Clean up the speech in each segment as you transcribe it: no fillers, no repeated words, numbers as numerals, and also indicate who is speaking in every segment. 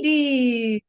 Speaker 1: ladies.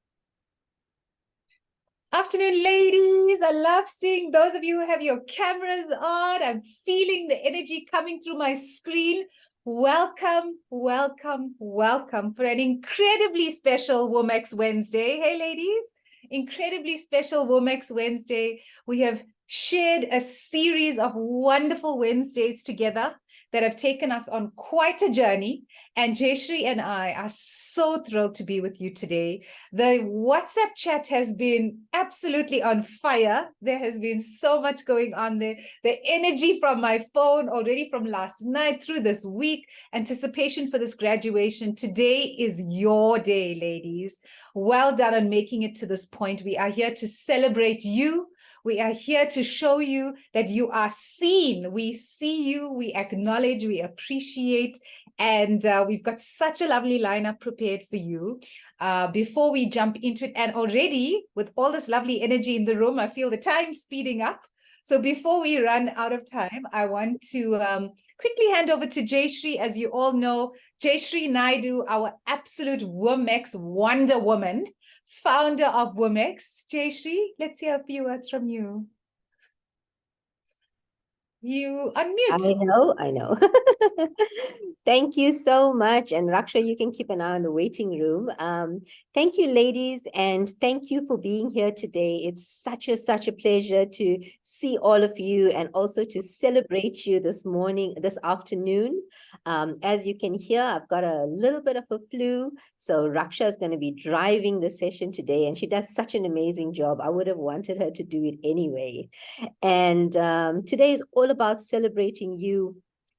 Speaker 1: Afternoon, ladies. I love seeing those of you who have your cameras on. I'm feeling the energy coming through my screen. Welcome, welcome, welcome for an incredibly special WomX Wednesday. Hey, ladies, incredibly special WomX Wednesday. We have shared a series of wonderful Wednesdays together that have taken us on quite a journey. And Jayshree and I are so thrilled to be with you today. The WhatsApp chat has been absolutely on fire. There has been so much going on there. The energy from my phone already from last night through this week, anticipation for this graduation. Today is your day, ladies. Well done on making it to this point. We are here to celebrate you. We are here to show you that you are seen. We see you, we acknowledge, we appreciate, and we've got such a lovely lineup prepared for you. Before we jump into it, and already with all this lovely energy in the room, I feel the time speeding up. So before we run out of time, I want to quickly hand over to Jayshree. As you all know, Jayshree Naidu, our absolute WomX Wonder Woman, founder of WomX. Jayshree, let's hear a few words from you. You unmute.
Speaker 2: I know. Thank you so much. And Raksha, you can keep an eye on the waiting room. Thank you, ladies, and thank you for being here today. It's such a pleasure to see all of you and also to celebrate you this afternoon. As you can hear, I've got a little bit of a flu. So Raksha is going to be driving the session today, and she does such an amazing job. I would have wanted her to do it anyway. And today is all about celebrating you,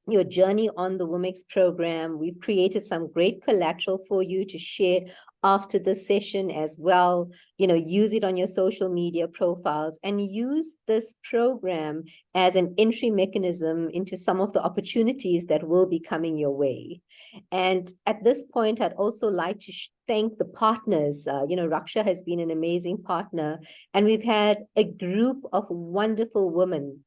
Speaker 2: your journey on the WomX program. We've created some great collateral for you to share after the session as well. You know, use it on your social media profiles and use this program as an entry mechanism into some of the opportunities that will be coming your way. And at this point, I'd also like to thank the partners. Raksha has been an amazing partner, and we've had a group of wonderful women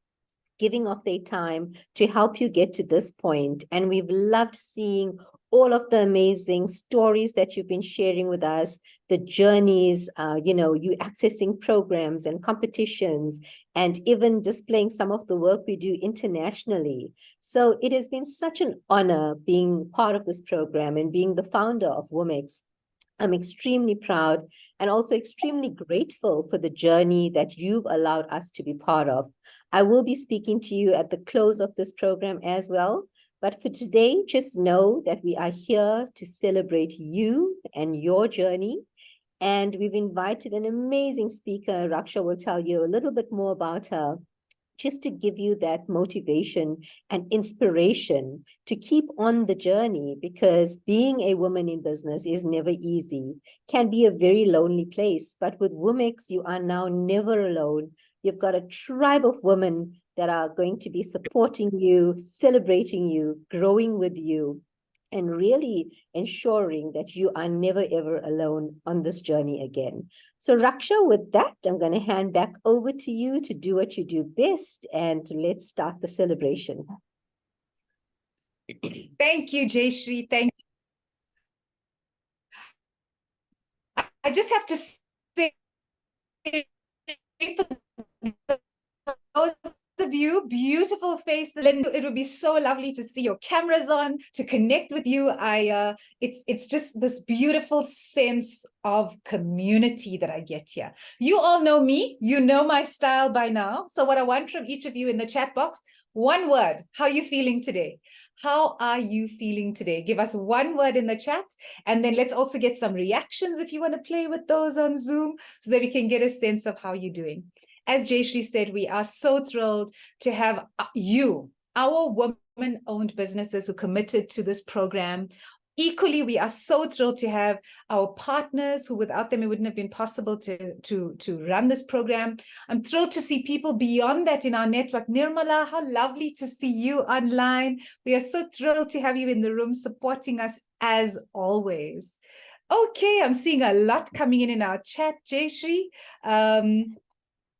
Speaker 2: giving of their time to help you get to this point. And we've loved seeing all of the amazing stories that you've been sharing with us, the journeys, you accessing programs and competitions, and even displaying some of the work we do internationally. So it has been such an honor being part of this program and being the founder of WomX. I'm extremely proud and also extremely grateful for the journey that you've allowed us to be part of. I will be speaking to you at the close of this program as well. But for today, just know that we are here to celebrate you and your journey. And we've invited an amazing speaker. Raksha will tell you a little bit more about her, just to give you that motivation and inspiration to keep on the journey, because being a woman in business is never easy, can be a very lonely place. But with WomX, you are now never alone. You've got a tribe of women that are going to be supporting you, celebrating you, growing with you, and really ensuring that you are never, ever alone on this journey again. So Raksha, with that, I'm going to hand back over to you to do what you do best, and let's start the celebration.
Speaker 1: Thank you, Jayshree. Thank you. I just have to say, for those of you, beautiful faces, it would be so lovely to see your cameras on, to connect with you. It's just this beautiful sense of community that I get here. You all know me, you know my style by now. So what I want from each of you in the chat box, one word: how are you feeling today? How are you feeling today? Give us one word in the chat, and then let's also get some reactions if you want to play with those on Zoom, so that we can get a sense of how you're doing. As Jayshree said, we are so thrilled to have you, our women-owned businesses who committed to this program. Equally, we are so thrilled to have our partners who, without them, it wouldn't have been possible to run this program. I'm thrilled to see people beyond that in our network. Nirmala, how lovely to see you online. We are so thrilled to have you in the room supporting us as always. Okay, I'm seeing a lot coming in our chat, Jayshree.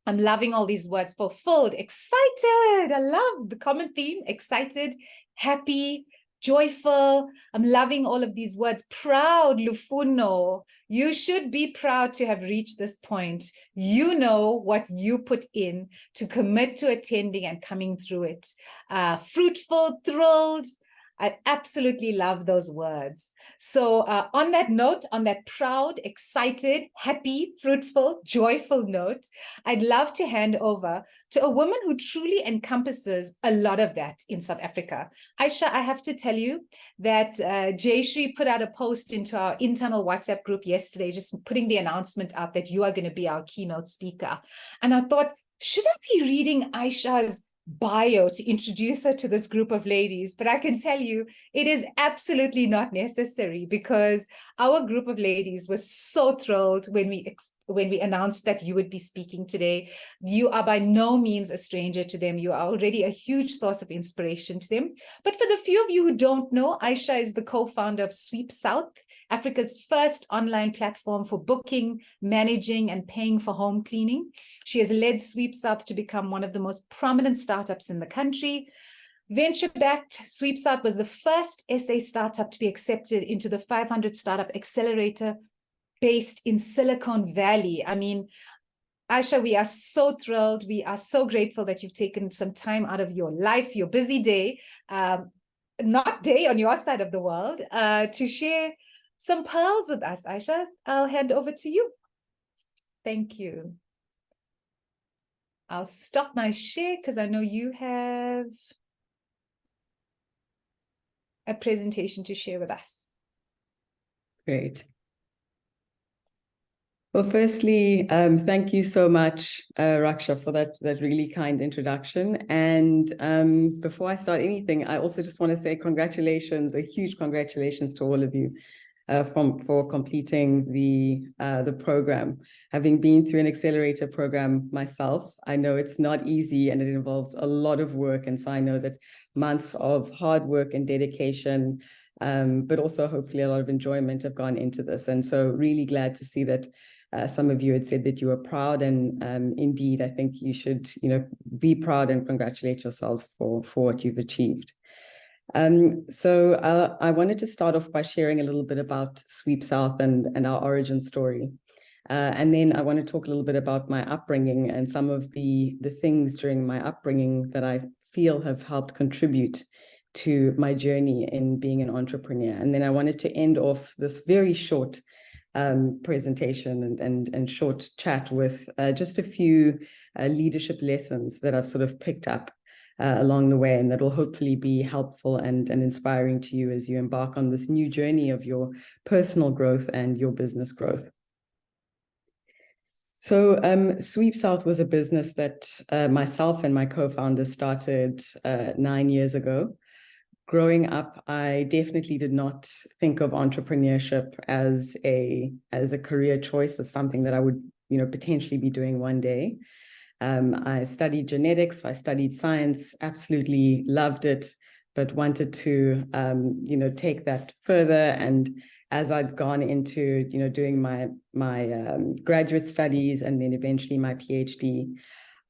Speaker 1: I'm loving all these words: fulfilled, excited. I love the common theme: excited, happy, joyful. I'm loving all of these words. Proud, Lufuno. You should be proud to have reached this point. You know what you put in to commit to attending and coming through it. Fruitful, thrilled. I absolutely love those words. So on that note, on that proud, excited, happy, fruitful, joyful note, I'd love to hand over to a woman who truly encompasses a lot of that in South Africa. Aisha, I have to tell you that Jayshree put out a post into our internal WhatsApp group yesterday, just putting the announcement out that you are going to be our keynote speaker. And I thought, should I be reading Aisha's bio to introduce her to this group of ladies? But I can tell you it is absolutely not necessary, because our group of ladies was so thrilled when we announced that you would be speaking today. You are by no means a stranger to them. You are already a huge source of inspiration to them. But for the few of you who don't know, Aisha is the co-founder of Sweep South, Africa's first online platform for booking, managing, and paying for home cleaning. She has led Sweep South to become one of the most prominent startups in the country. Venture-backed, Sweep South was the first SA startup to be accepted into the 500 Startup Accelerator based in Silicon Valley. I mean, Aisha, we are so thrilled. We are so grateful that you've taken some time out of your life, your busy day, not day on your side of the world, to share some pearls with us. Aisha, I'll hand over to you. Thank you. I'll stop my share because I know you have a presentation to share with us.
Speaker 3: Great. Well, firstly, thank you so much, Raksha, for that really kind introduction. And before I start anything, I also just want to say congratulations, a huge congratulations to all of you for completing the program. Having been through an accelerator program myself, I know it's not easy and it involves a lot of work. And so I know that months of hard work and dedication, but also hopefully a lot of enjoyment have gone into this. And so really glad to see that some of you had said that you were proud, and indeed, I think you should, be proud and congratulate yourselves for what you've achieved. So I wanted to start off by sharing a little bit about Sweep South and our origin story. And then I want to talk a little bit about my upbringing and some of the things during my upbringing that I feel have helped contribute to my journey in being an entrepreneur. And then I wanted to end off this very short presentation and short chat with just a few leadership lessons that I've sort of picked up along the way, and that will hopefully be helpful and inspiring to you as you embark on this new journey of your personal growth and your business growth. So Sweep South was a business that myself and my co-founder started 9 years ago. Growing up, I definitely did not think of entrepreneurship as a career choice, as something that I would, potentially be doing one day. I studied genetics, so I studied science, absolutely loved it, but wanted to, take that further. And as I'd gone into, doing my graduate studies and then eventually my PhD,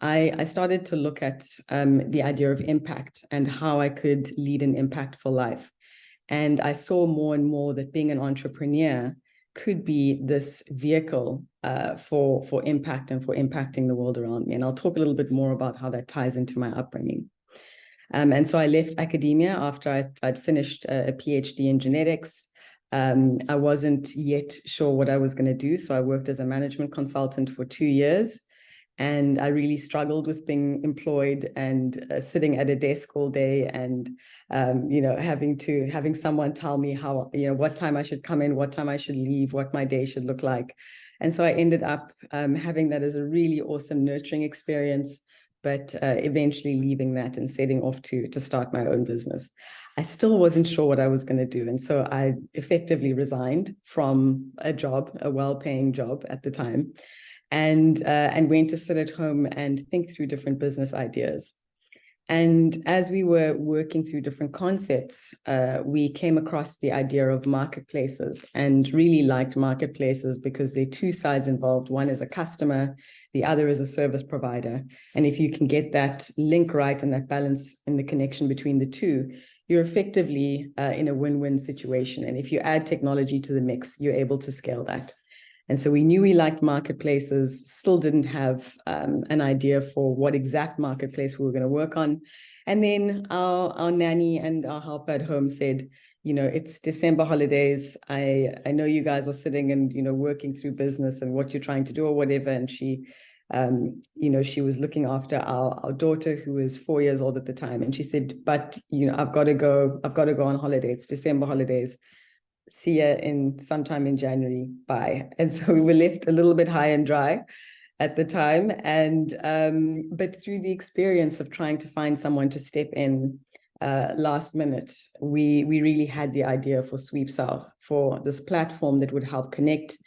Speaker 3: I started to look at the idea of impact and how I could lead an impactful life. And I saw more and more that being an entrepreneur could be this vehicle for impact and for impacting the world around me. And I'll talk a little bit more about how that ties into my upbringing. And so I left academia after I'd finished a PhD in genetics. I wasn't yet sure what I was going to do. So I worked as a management consultant for 2 years. And I really struggled with being employed and sitting at a desk all day and, having someone tell me how, what time I should come in, what time I should leave, what my day should look like. And so I ended up having that as a really awesome, nurturing experience, but eventually leaving that and setting off to start my own business. I still wasn't sure what I was going to do. And so I effectively resigned from a job, a well-paying job at the time, and went to sit at home and think through different business ideas. And as we were working through different concepts, we came across the idea of marketplaces, and really liked marketplaces because there are two sides involved. One is a customer, the other is a service provider. And if you can get that link right and that balance in the connection between the two, you're effectively in a win-win situation. And if you add technology to the mix, you're able to scale that. And so we knew we liked marketplaces, still didn't have an idea for what exact marketplace we were going to work on. And then our nanny and our helper at home said, it's December holidays. I know you guys are sitting and, working through business and what you're trying to do or whatever. And she, she was looking after our daughter, who was 4 years old at the time. And she said, but, I've got to go on holiday. It's December holidays. See you sometime in January. Bye. And so we were left a little bit high and dry at the time. And but through the experience of trying to find someone to step in last minute, we really had the idea for Sweep South, for this platform that would help connect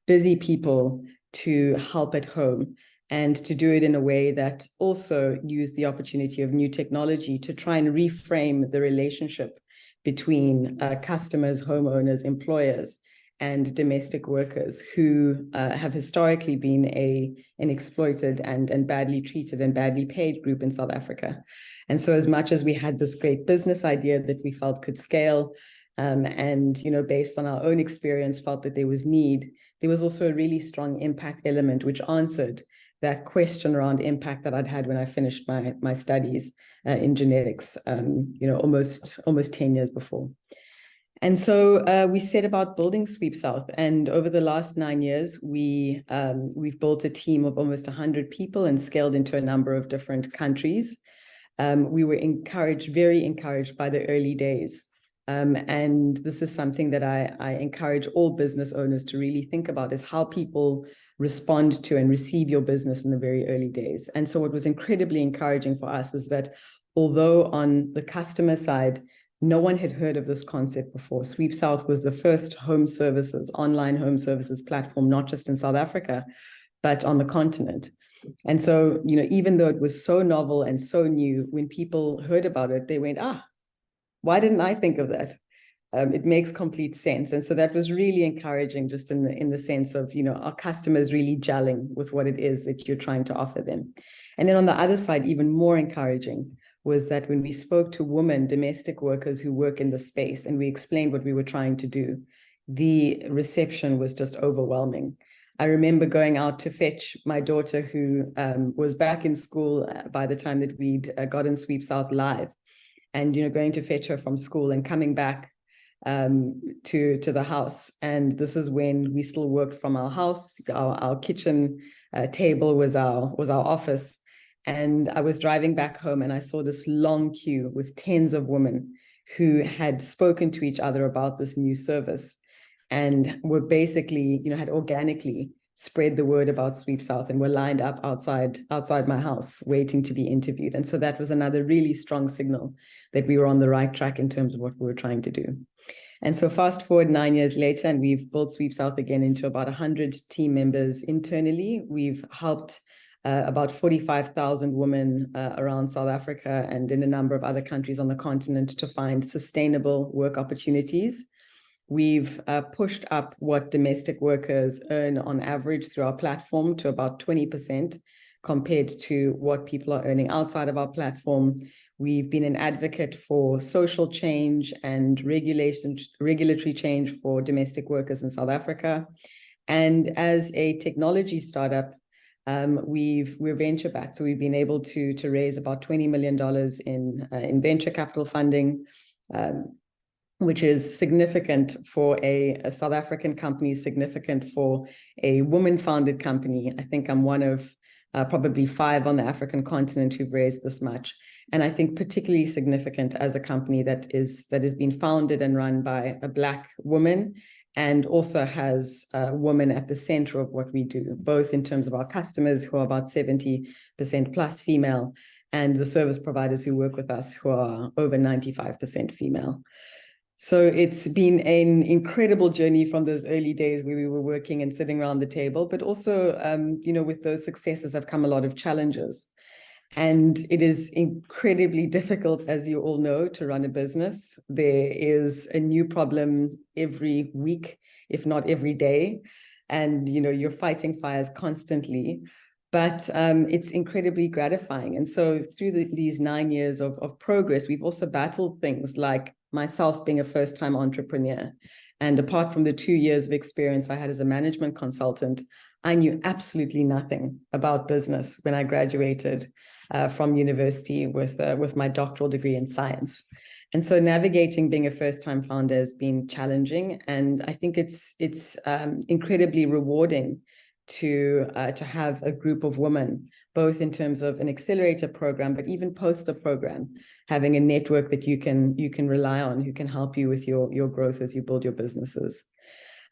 Speaker 3: busy people to help at home, and to do it in a way that also used the opportunity of new technology to try and reframe the relationship between customers, homeowners, employers, and domestic workers who have historically been an exploited and badly treated and badly paid group in South Africa. And so as much as we had this great business idea that we felt could scale, and based on our own experience felt that there was need, there was also a really strong impact element which answered that question around impact that I'd had when I finished my studies in genetics, almost 10 years before. And so we set about building Sweep South. And over the last 9 years, we've built a team of almost 100 people and scaled into a number of different countries. We were very encouraged by the early days. And this is something that I encourage all business owners to really think about, is how people respond to and receive your business in the very early days. And so what was incredibly encouraging for us is that although on the customer side, no one had heard of this concept before, Sweep South was the first online home services platform, not just in South Africa, but on the continent. And so, even though it was so novel and so new, when people heard about it, they went, why didn't I think of that? It makes complete sense. And so that was really encouraging, just in the sense of, our customers really gelling with what it is that you're trying to offer them. And then on the other side, even more encouraging was that when we spoke to women, domestic workers who work in the space, and we explained what we were trying to do, the reception was just overwhelming. I remember going out to fetch my daughter, who was back in school by the time that we'd gotten Sweep South live, and going to fetch her from school and coming back to the house. And this is when we still worked from our house. Our kitchen table was our office. And I was driving back home and I saw this long queue with tens of women who had spoken to each other about this new service, and were basically, had organically spread the word about Sweep South and were lined up outside my house waiting to be interviewed. And so that was another really strong signal that we were on the right track in terms of what we were trying to do. And so fast forward 9 years later, and we've built Sweep South again into about 100 team members internally. We've helped about 45,000 women around South Africa and in a number of other countries on the continent to find sustainable work opportunities. We've pushed up what domestic workers earn on average through our platform to about 20% compared to what people are earning outside of our platform. We've been an advocate for social change and regulatory change for domestic workers in South Africa. And as a technology startup, we're venture backed. So we've been able to raise about $20 million in venture capital funding, which is significant for a South African company, significant for a woman-founded company. I think I'm one of probably 5 on the African continent who've raised this much. And I think particularly significant as a company that has been founded and run by a Black woman, and also has women at the center of what we do, both in terms of our customers, who are about 70% plus female, and the service providers who work with us, who are over 95% female. So it's been an incredible journey from those early days where we were working and sitting around the table, but also, with those successes have come a lot of challenges. And it is incredibly difficult, as you all know, to run a business. There is a new problem every week, if not every day. And, you're fighting fires constantly. but it's incredibly gratifying. And so through these 9 years of progress, we've also battled things like myself being a first-time entrepreneur. And apart from the 2 years of experience I had as a management consultant, I knew absolutely nothing about business when I graduated from university with my doctoral degree in science. And so navigating being a first-time founder has been challenging. And I think it's incredibly rewarding to have a group of women, both in terms of an accelerator program, but even post the program, having a network that you can rely on, who can help you with your growth as you build your businesses.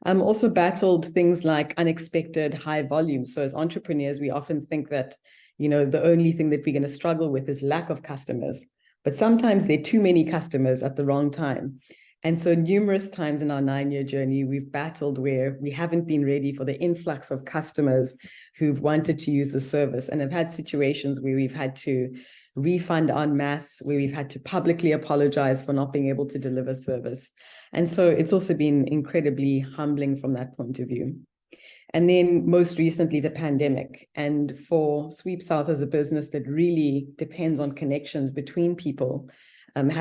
Speaker 3: Also battled things like unexpected high volumes. So as entrepreneurs, we often think that, the only thing that we're going to struggle with is lack of customers, but sometimes there are too many customers at the wrong time. And so numerous times in our 9-year journey, we've battled where we haven't been ready for the influx of customers who've wanted to use the service, and have had situations where we've had to refund en masse, where we've had to publicly apologize for not being able to deliver service. And so it's also been incredibly humbling from that point of view. And then most recently, the pandemic. And for Sweep South as a business that really depends on connections between people,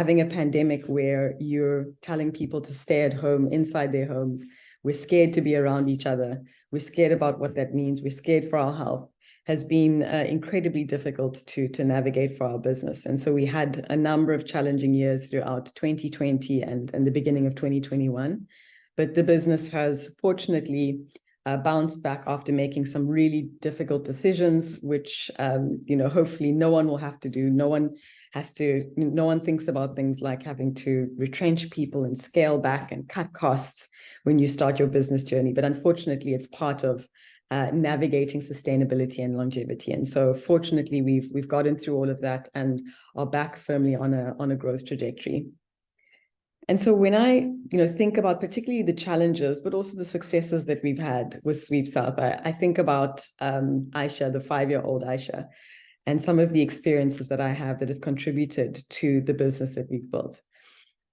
Speaker 3: having a pandemic where you're telling people to stay at home inside their homes, we're scared to be around each other, we're scared about what that means, we're scared for our health, has been incredibly difficult to navigate for our business. And so we had a number of challenging years throughout 2020 and the beginning of 2021. But the business has fortunately bounced back after making some really difficult decisions, which hopefully no one will have to do. No one thinks about things like having to retrench people and scale back and cut costs when you start your business journey. But unfortunately, it's part of navigating sustainability and longevity. And so fortunately, we've gotten through all of that and are back firmly on a growth trajectory. And so when I think about particularly the challenges, but also the successes that we've had with Sweep South, I think about Aisha, the 5-year-old Aisha, and some of the experiences that I have that have contributed to the business that we've built.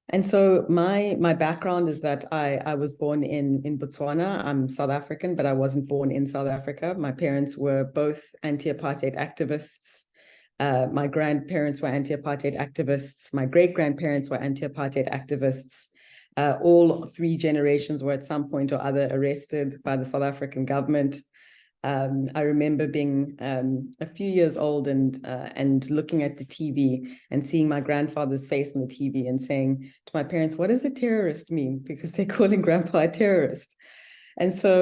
Speaker 3: And so my background is that I was born in Botswana. I'm South African, but I wasn't born in South Africa. My parents were both anti-apartheid activists. My grandparents were anti-apartheid activists. My great-grandparents were anti-apartheid activists. All 3 generations were at some point or other arrested by the South African government. I remember being a few years old and looking at the TV and seeing my grandfather's face on the TV and saying to my parents, "What does a terrorist mean?" Because they're calling Grandpa a terrorist. And so,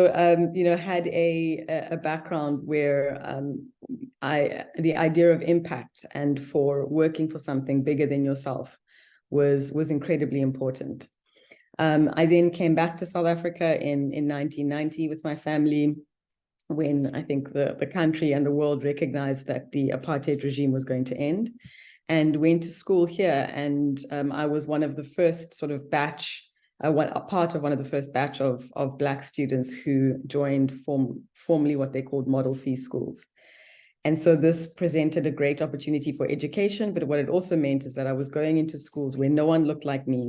Speaker 3: had a background where the idea of impact and for working for something bigger than yourself was incredibly important. I then came back to South Africa in 1990 with my family, when I think the country and the world recognized that the apartheid regime was going to end, and went to school here. And I was one of the first sort of batch, a part of one of the first batch of Black students who joined formally what they called Model C schools. And so this presented a great opportunity for education, but what it also meant is that I was going into schools where no one looked like me,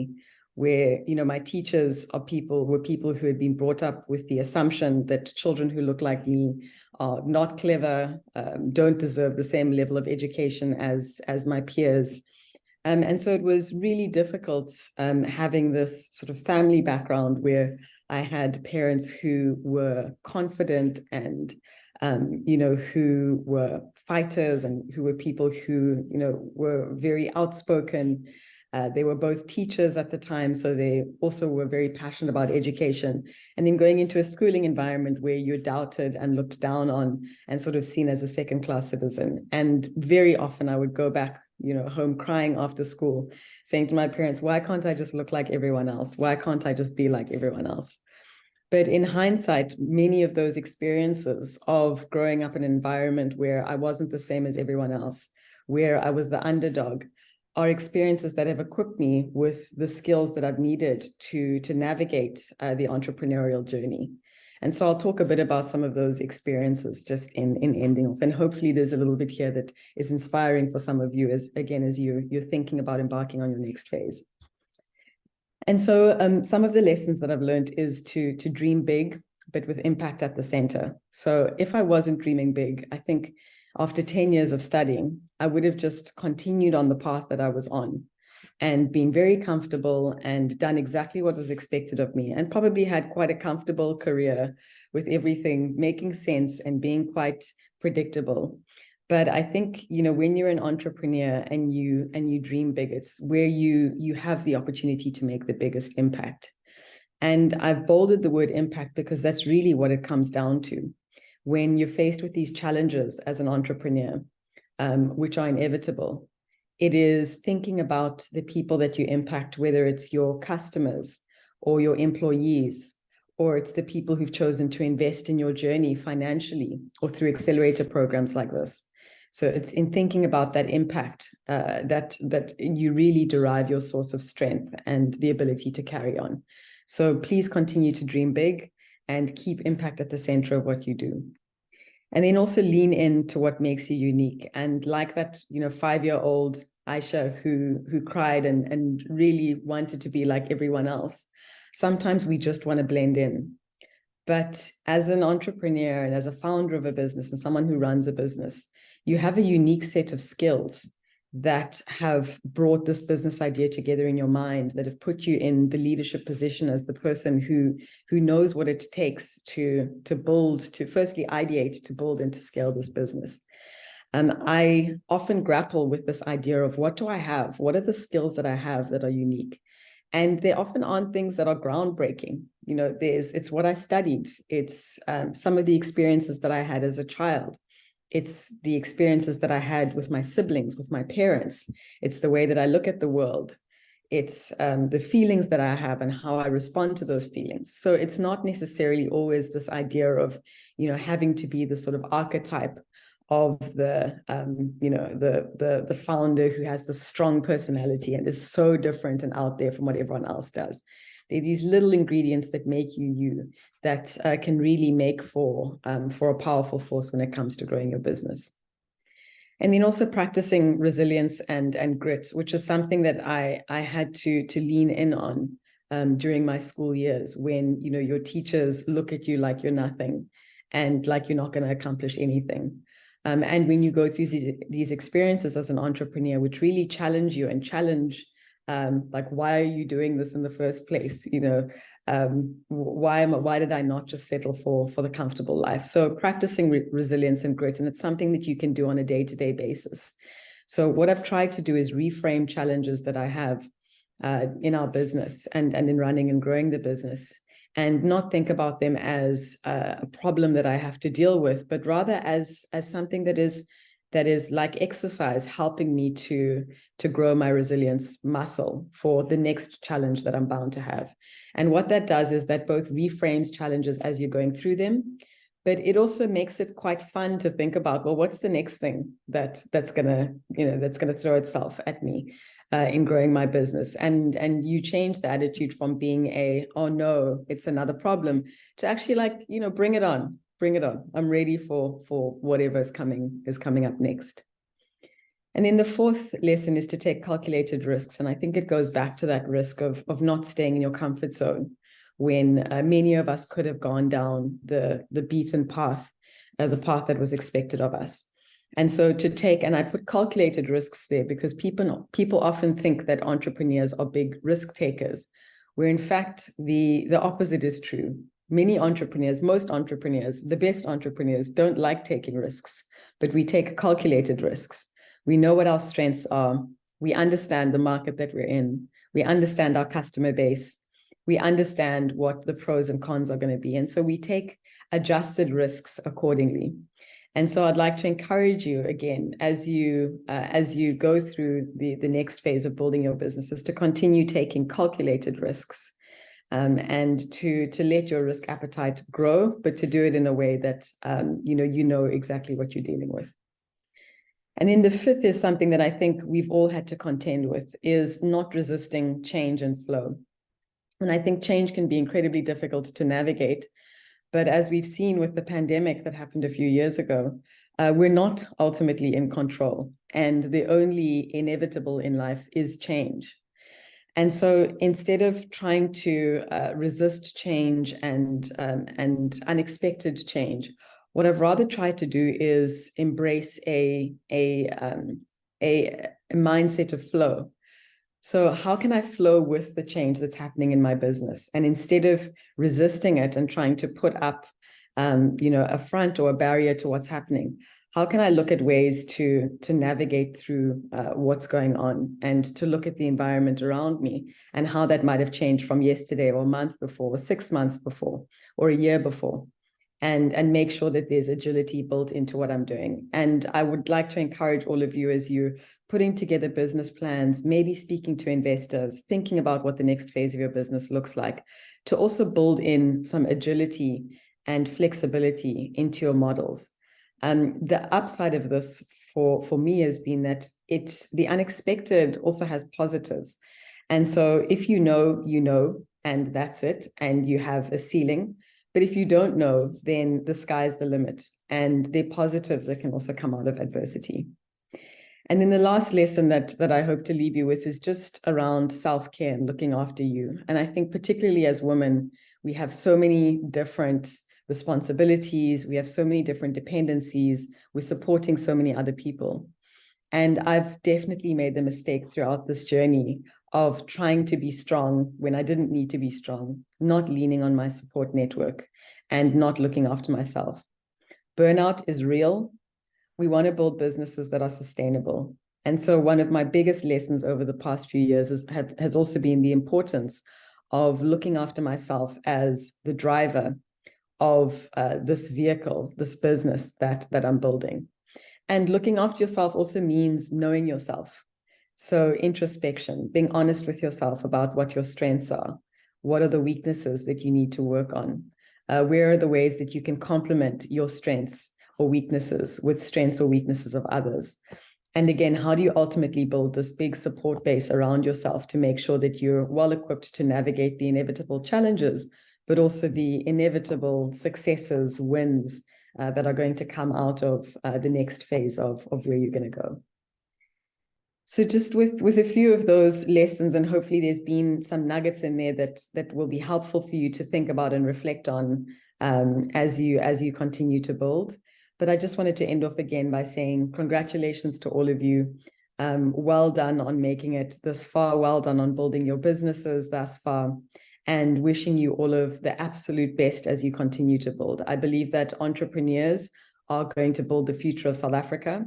Speaker 3: where my teachers were people who had been brought up with the assumption that children who look like me are not clever, don't deserve the same level of education as my peers. And so it was really difficult having this sort of family background where I had parents who were confident and who were fighters and who were people who were very outspoken. They were both teachers at the time, so they also were very passionate about education. And then going into a schooling environment where you're doubted and looked down on and sort of seen as a second-class citizen. And very often I would go back, home crying after school, saying to my parents, "Why can't I just look like everyone else? Why can't I just be like everyone else?" But in hindsight, many of those experiences of growing up in an environment where I wasn't the same as everyone else, where I was the underdog, are experiences that have equipped me with the skills that I've needed to navigate the entrepreneurial journey. And so I'll talk a bit about some of those experiences just in ending off. And hopefully there's a little bit here that is inspiring for some of you as you're thinking about embarking on your next phase. And so some of the lessons that I've learned is to dream big, but with impact at the center. So if I wasn't dreaming big, I think after 10 years of studying, I would have just continued on the path that I was on and been very comfortable and done exactly what was expected of me, and probably had quite a comfortable career with everything making sense and being quite predictable. But I think, when you're an entrepreneur and you dream big, it's where you have the opportunity to make the biggest impact. And I've bolded the word impact because that's really what it comes down to. When you're faced with these challenges as an entrepreneur, which are inevitable, it is thinking about the people that you impact, whether it's your customers or your employees, or it's the people who've chosen to invest in your journey financially or through accelerator programs like this. So it's in thinking about that impact that you really derive your source of strength and the ability to carry on. So please continue to dream big and keep impact at the center of what you do. And then also lean into what makes you unique. And like that, 5-year-old Aisha who cried and really wanted to be like everyone else. Sometimes we just want to blend in. But as an entrepreneur and as a founder of a business and someone who runs a business, you have a unique set of skills that have brought this business idea together in your mind, that have put you in the leadership position as the person who knows what it takes to build, to firstly ideate, to build and to scale this business. I often grapple with this idea of what do I have? What are the skills that I have that are unique? And there often aren't things that are groundbreaking. It's what I studied. It's some of the experiences that I had as a child. It's the experiences that I had with my siblings, with my parents. It's the way that I look at the world. It's the feelings that I have and how I respond to those feelings. So it's not necessarily always this idea of, having to be the sort of archetype of the founder who has this strong personality and is so different and out there from what everyone else does. They're these little ingredients that make you that can really make for a powerful force when it comes to growing your business. And then also practicing resilience and grit, which is something that I had to lean in on during my school years, when your teachers look at you like you're nothing and like you're not going to accomplish anything. And when you go through these experiences as an entrepreneur, which really challenge you and challenge, like, why are you doing this in the first place? Why did I not just settle for the comfortable life? So practicing resilience and grit, and it's something that you can do on a day-to-day basis. So what I've tried to do is reframe challenges that I have in our business and in running and growing the business, and not think about them as a problem that I have to deal with, but rather as something that is like exercise, helping me to grow my resilience muscle for the next challenge that I'm bound to have. And what that does is that both reframes challenges as you're going through them, but it also makes it quite fun to think about, well, what's the next thing that's gonna throw itself at me in growing my business? And you change the attitude from being oh no, it's another problem, to actually like, bring it on. I'm ready for whatever is coming up next. And then the fourth lesson is to take calculated risks. And I think it goes back to that risk of not staying in your comfort zone, when many of us could have gone down the beaten path, the path that was expected of us. And so and I put calculated risks there because people often think that entrepreneurs are big risk takers, where in fact the opposite is true. Most entrepreneurs, the best entrepreneurs, don't like taking risks, but we take calculated risks. We know what our strengths are. We understand the market that we're in. We understand our customer base. We understand what the pros and cons are going to be. And so we take adjusted risks accordingly. And so I'd like to encourage you again, as you go through the next phase of building your businesses, to continue taking calculated risks. And to let your risk appetite grow, but to do it in a way that you know exactly what you're dealing with. And then the fifth is something that I think we've all had to contend with, is not resisting change and flow. And I think change can be incredibly difficult to navigate. But as we've seen with the pandemic that happened a few years ago, we're not ultimately in control. And the only inevitable in life is change. And so instead of trying to resist change and unexpected change, what I've rather tried to do is embrace a mindset of flow. So how can I flow with the change that's happening in my business? And instead of resisting it and trying to put up, a front or a barrier to what's happening, how can I look at ways to navigate through what's going on, and to look at the environment around me and how that might have changed from yesterday or a month before or 6 months before or a year before, and make sure that there's agility built into what I'm doing. And I would like to encourage all of you, as you're putting together business plans, maybe speaking to investors, thinking about what the next phase of your business looks like, to also build in some agility and flexibility into your models. The upside of this for me has been that the unexpected also has positives. And so if you know, and that's it, and you have a ceiling. But if you don't know, then the sky's the limit, and there are positives that can also come out of adversity. And then the last lesson that I hope to leave you with is just around self-care and looking after you. And I think particularly as women, we have so many different responsibilities. We have so many different dependencies. We're supporting so many other people. And I've definitely made the mistake throughout this journey of trying to be strong when I didn't need to be strong, not leaning on my support network, and not looking after myself. Burnout is real. We want to build businesses that are sustainable. And so one of my biggest lessons over the past few years has also been the importance of looking after myself as the driver of this vehicle, this business that I'm building. And looking after yourself also means knowing yourself. So introspection, being honest with yourself about what your strengths are. What are the weaknesses that you need to work on? Where are the ways that you can complement your strengths or weaknesses with strengths or weaknesses of others? And again, how do you ultimately build this big support base around yourself to make sure that you're well equipped to navigate the inevitable challenges, but also the inevitable successes, wins that are going to come out of the next phase of where you're going to go? So just with a few of those lessons, and hopefully there's been some nuggets in there that will be helpful for you to think about and reflect on as you continue to build. But I just wanted to end off again by saying congratulations to all of you. Well done on making it this far. Well done on building your businesses thus far, and wishing you all of the absolute best as you continue to build. I believe that entrepreneurs are going to build the future of South Africa.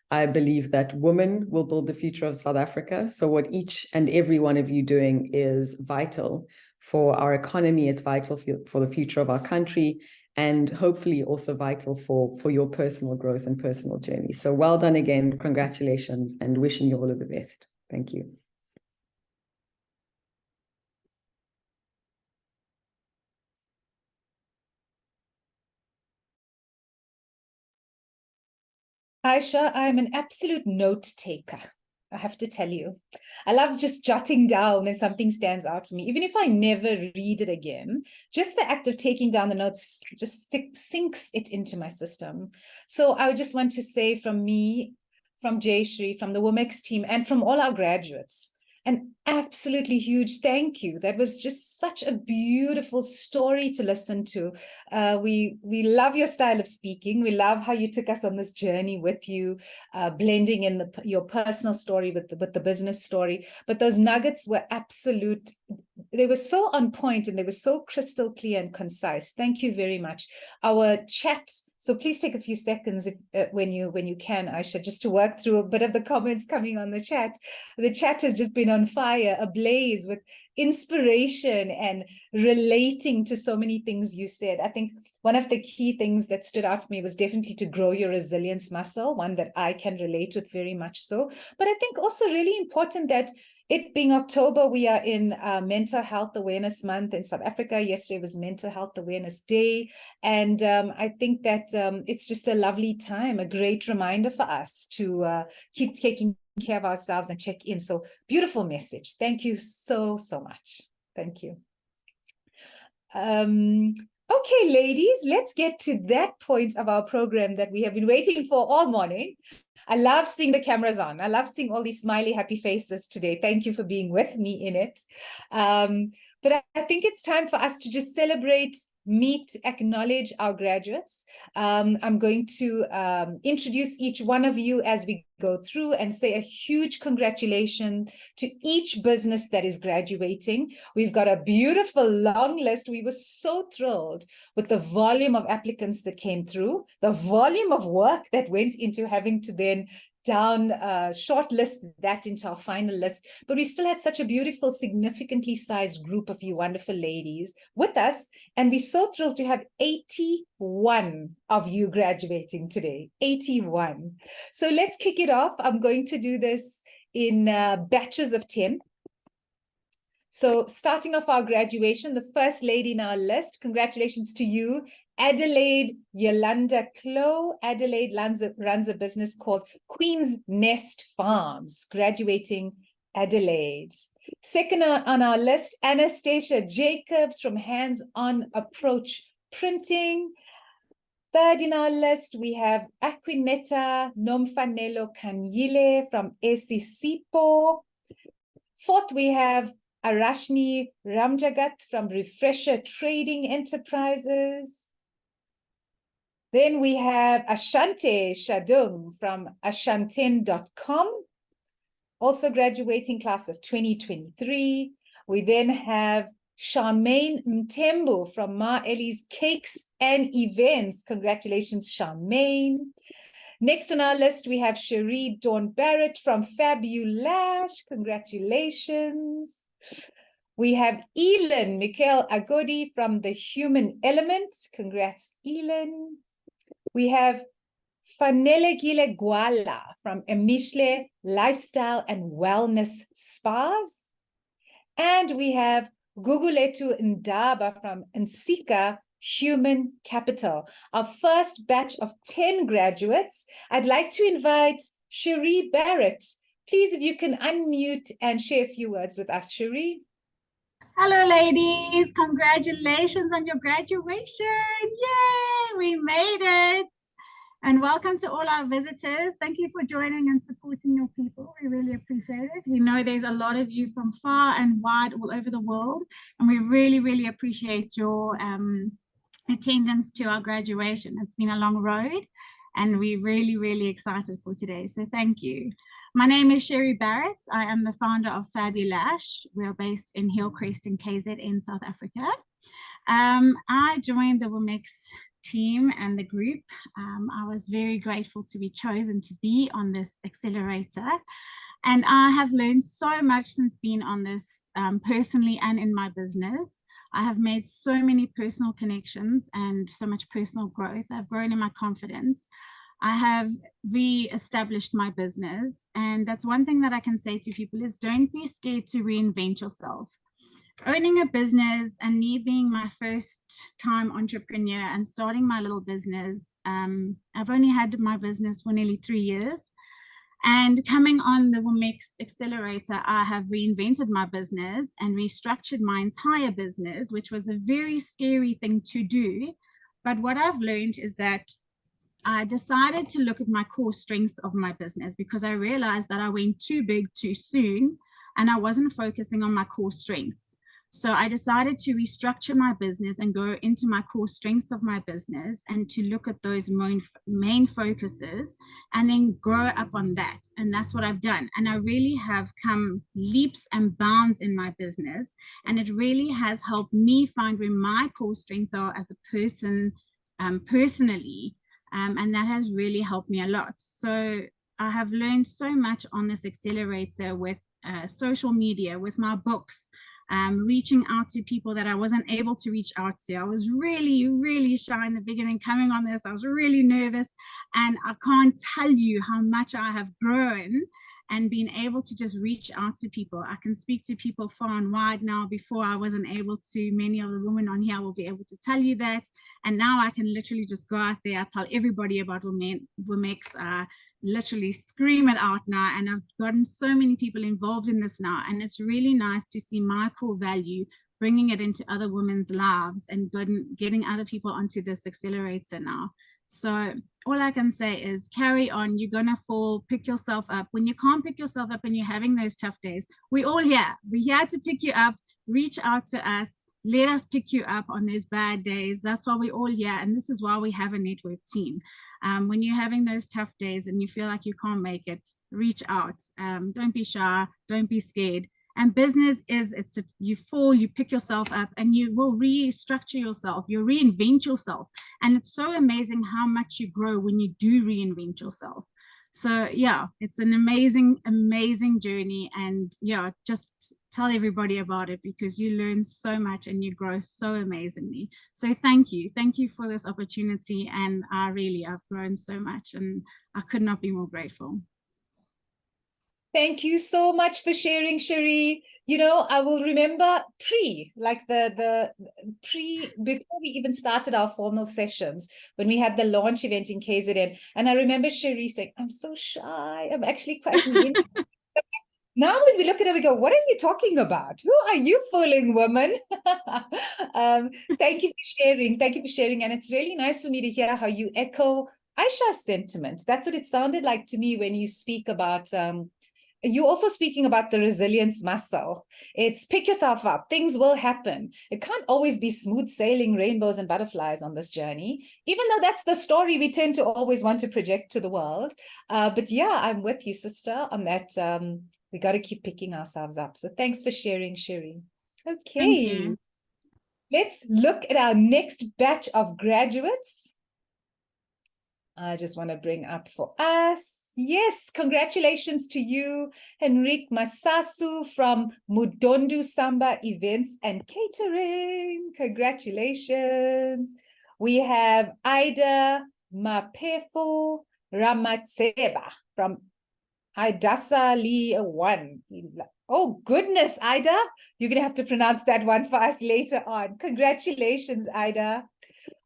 Speaker 3: I believe that women will build the future of South Africa. So what each and every one of you doing is vital for our economy. It's vital for the future of our country, and hopefully also vital for your personal growth and personal journey. So well done again. Congratulations, and wishing you all of the best. Thank you.
Speaker 1: Aisha, I'm an absolute note taker. I have to tell you, I love just jotting down and something stands out for me. Even if I never read it again, just the act of taking down the notes just sinks it into my system. So I would just want to say from me, from Jayshree, from the WomX team, and from all our graduates, an absolutely huge thank you. That was just such a beautiful story to listen to. We love your style of speaking. We love how you took us on this journey with you, blending in your personal story with the business story. But those nuggets were absolute. They were so on point, and they were so crystal clear and concise. Thank you very much. Our chat. So please take a few seconds when you can, Aisha, just to work through a bit of the comments coming on the chat. The chat has just been on fire, ablaze with inspiration and relating to so many things you said. I think one of the key things that stood out for me was definitely to grow your resilience muscle, one that I can relate with very much so. But I think also really important that it being October, we are in Mental Health Awareness Month in South Africa. Yesterday was Mental Health Awareness Day. And I think that it's just a lovely time, a great reminder for us to keep taking care of ourselves and check in. So beautiful message. Thank you so much. Thank you. Okay, ladies, let's get to that point of our program that we have been waiting for all morning. I love seeing the cameras on. I love seeing all these smiley, happy faces today. Thank you for being with me in it. But I think it's time for us to just celebrate, meet, acknowledge our graduates. I'm going to introduce each one of you as we go through and say a huge congratulations to each business that is graduating. We've got a beautiful long list. We were so thrilled with the volume of applicants that came through, the volume of work that went into having to then shortlist that into our final list. But we still had such a beautiful, significantly sized group of you wonderful ladies with us. And we're so thrilled to have 81 of you graduating today. 81. So let's kick it off. I'm going to do this in batches of 10. So starting off our graduation, the first lady in our list, congratulations to you, Adelaide Yolanda Clow. Adelaide runs a business called Queen's Nest Farms, graduating Adelaide. Second on our list, Anastasia Jacobs from Hands On Approach Printing. Third in our list, we have Aquinetta Nomfanelo Kanyile from Esisipo. Fourth, we have Arashni Ramjagat from Refresher Trading Enterprises. Then we have Ashante Shadung from ashanten.com, also graduating class of 2023. We then have Charmaine Mtembu from Ma Ellie's Cakes and Events. Congratulations, Charmaine. Next on our list, we have Cherie Dawn Barrett from Fabulash. Congratulations. We have Elin Mikhail Agodi from The Human Element. Congrats, Elin. We have Fanelegile Gwala from Emishle Lifestyle and Wellness Spas. And we have Guguletu Ndaba from Nsika Human Capital. Our first batch of 10 graduates. I'd like to invite Cherie Barrett. Please, if you can unmute and share a few words with us, Cherie.
Speaker 4: Hello, ladies. Congratulations on your graduation. Yay, we made it. And welcome to all our visitors. Thank you for joining and supporting your people. We really appreciate it. We know there's a lot of you from far and wide all over the world, and we really, really appreciate your attendance to our graduation. It's been a long road, and we're really, really excited for today. So thank you. My name is Cherie Barrett. I am the founder of Fabulash. We are based in Hillcrest in KZN, South Africa. I joined the WomX team and the group. I was very grateful to be chosen to be on this accelerator. And I have learned so much since being on this personally and in my business. I have made so many personal connections and so much personal growth. I've grown in my confidence. I have re-established my business. And that's one thing that I can say to people is don't be scared to reinvent yourself. Owning a business and me being my first time entrepreneur and starting my little business, I've only had my business for nearly 3 years. And coming on the WomX Accelerator, I have reinvented my business and restructured my entire business, which was a very scary thing to do. But what I've learned is that I decided to look at my core strengths of my business because I realized that I went too big too soon and I wasn't focusing on my core strengths. So I decided to restructure my business and go into my core strengths of my business and to look at those main focuses and then grow up on that. And that's what I've done. And I really have come leaps and bounds in my business. And it really has helped me find where my core strengths are as a person personally. And that has really helped me a lot. So I have learned so much on this accelerator with social media, with my books, reaching out to people that I wasn't able to reach out to. I was really, really shy in the beginning coming on this. I was really nervous, and I can't tell you how much I have grown and being able to just reach out to people. I can speak to people far and wide now. Before I wasn't able to. Many of the women on here will be able to tell you that. And now I can literally just go out there. I tell everybody about WomX, literally scream it out now. And I've gotten so many people involved in this now. And it's really nice to see my core value bringing it into other women's lives and getting other people onto this accelerator now. So all I can say is carry on. You're going to fall, pick yourself up. When you can't pick yourself up and you're having those tough days, we're all here. We're here to pick you up. Reach out to us. Let us pick you up on those bad days. That's why we're all here. And this is why we have a network team. When you're having those tough days and you feel like you can't make it, reach out. Don't be shy. Don't be scared. And business is, you fall, you pick yourself up, and you will restructure yourself. You reinvent yourself. And it's so amazing how much you grow when you do reinvent yourself. So yeah, it's an amazing, amazing journey. And yeah, just tell everybody about it, because you learn so much and you grow so amazingly. So thank you. Thank you for this opportunity. And I've grown so much, and I could not be more grateful.
Speaker 1: Thank you so much for sharing, Cherie. You know, I will remember before we even started our formal sessions, when we had the launch event in KZN. And I remember Cherie saying, I'm so shy. I'm actually quite Now when we look at it, we go, what are you talking about? Who are you fooling, woman? Thank you for sharing. Thank you for sharing. And it's really nice for me to hear how you echo Aisha's sentiments. That's what it sounded like to me when you speak about you also speaking about the resilience muscle. It's pick yourself up. Things will happen. It can't always be smooth sailing, rainbows and butterflies on this journey, even though that's the story we tend to always want to project to the world. But yeah, I'm with you, sister, on that. We got to keep picking ourselves up. So thanks for sharing, Cherie. Okay.
Speaker 4: Thank you.
Speaker 1: Let's look at our next batch of graduates. I just want to bring up for us. Yes, congratulations to you, Henrique Masasu from Mudondu Samba Events and Catering. Congratulations. We have Ida Mapefu Ramatseba from Idasa Lee 1. Oh, goodness, Ida. You're going to have to pronounce that one for us later on. Congratulations, Ida.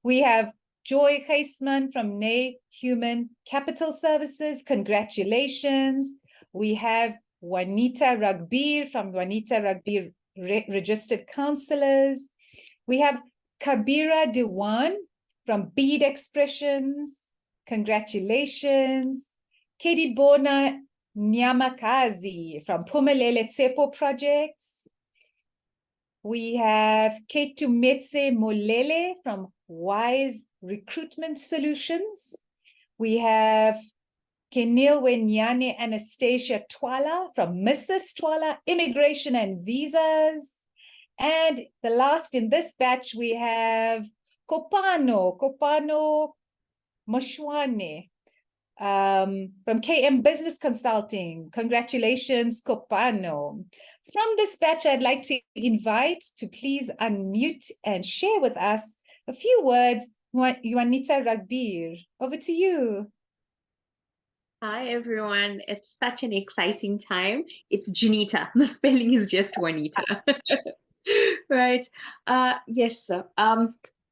Speaker 1: We have Joy Heisman from NAY Human Capital Services. Congratulations. We have Juanita Ragbir from Juanita Ragbir Registered Counselors. We have Kabira Dewan from Bead Expressions. Congratulations. Katie Bona Nyamakazi from Pumelele Tsepo Projects. We have Ketumetse Molele from Wise Recruitment Solutions. We have Kenil Wenyane Anastasia Twala from Mrs. Twala Immigration and Visas. And the last in this batch, we have Kopano Moshwane from KM Business Consulting. Congratulations, Kopano. From this batch, I'd like to invite to please unmute and share with us a few words. Juanita Ragbir, over to you.
Speaker 5: Hi, everyone. It's such an exciting time. It's Junita. The spelling is just Juanita. Right. Yes, sir.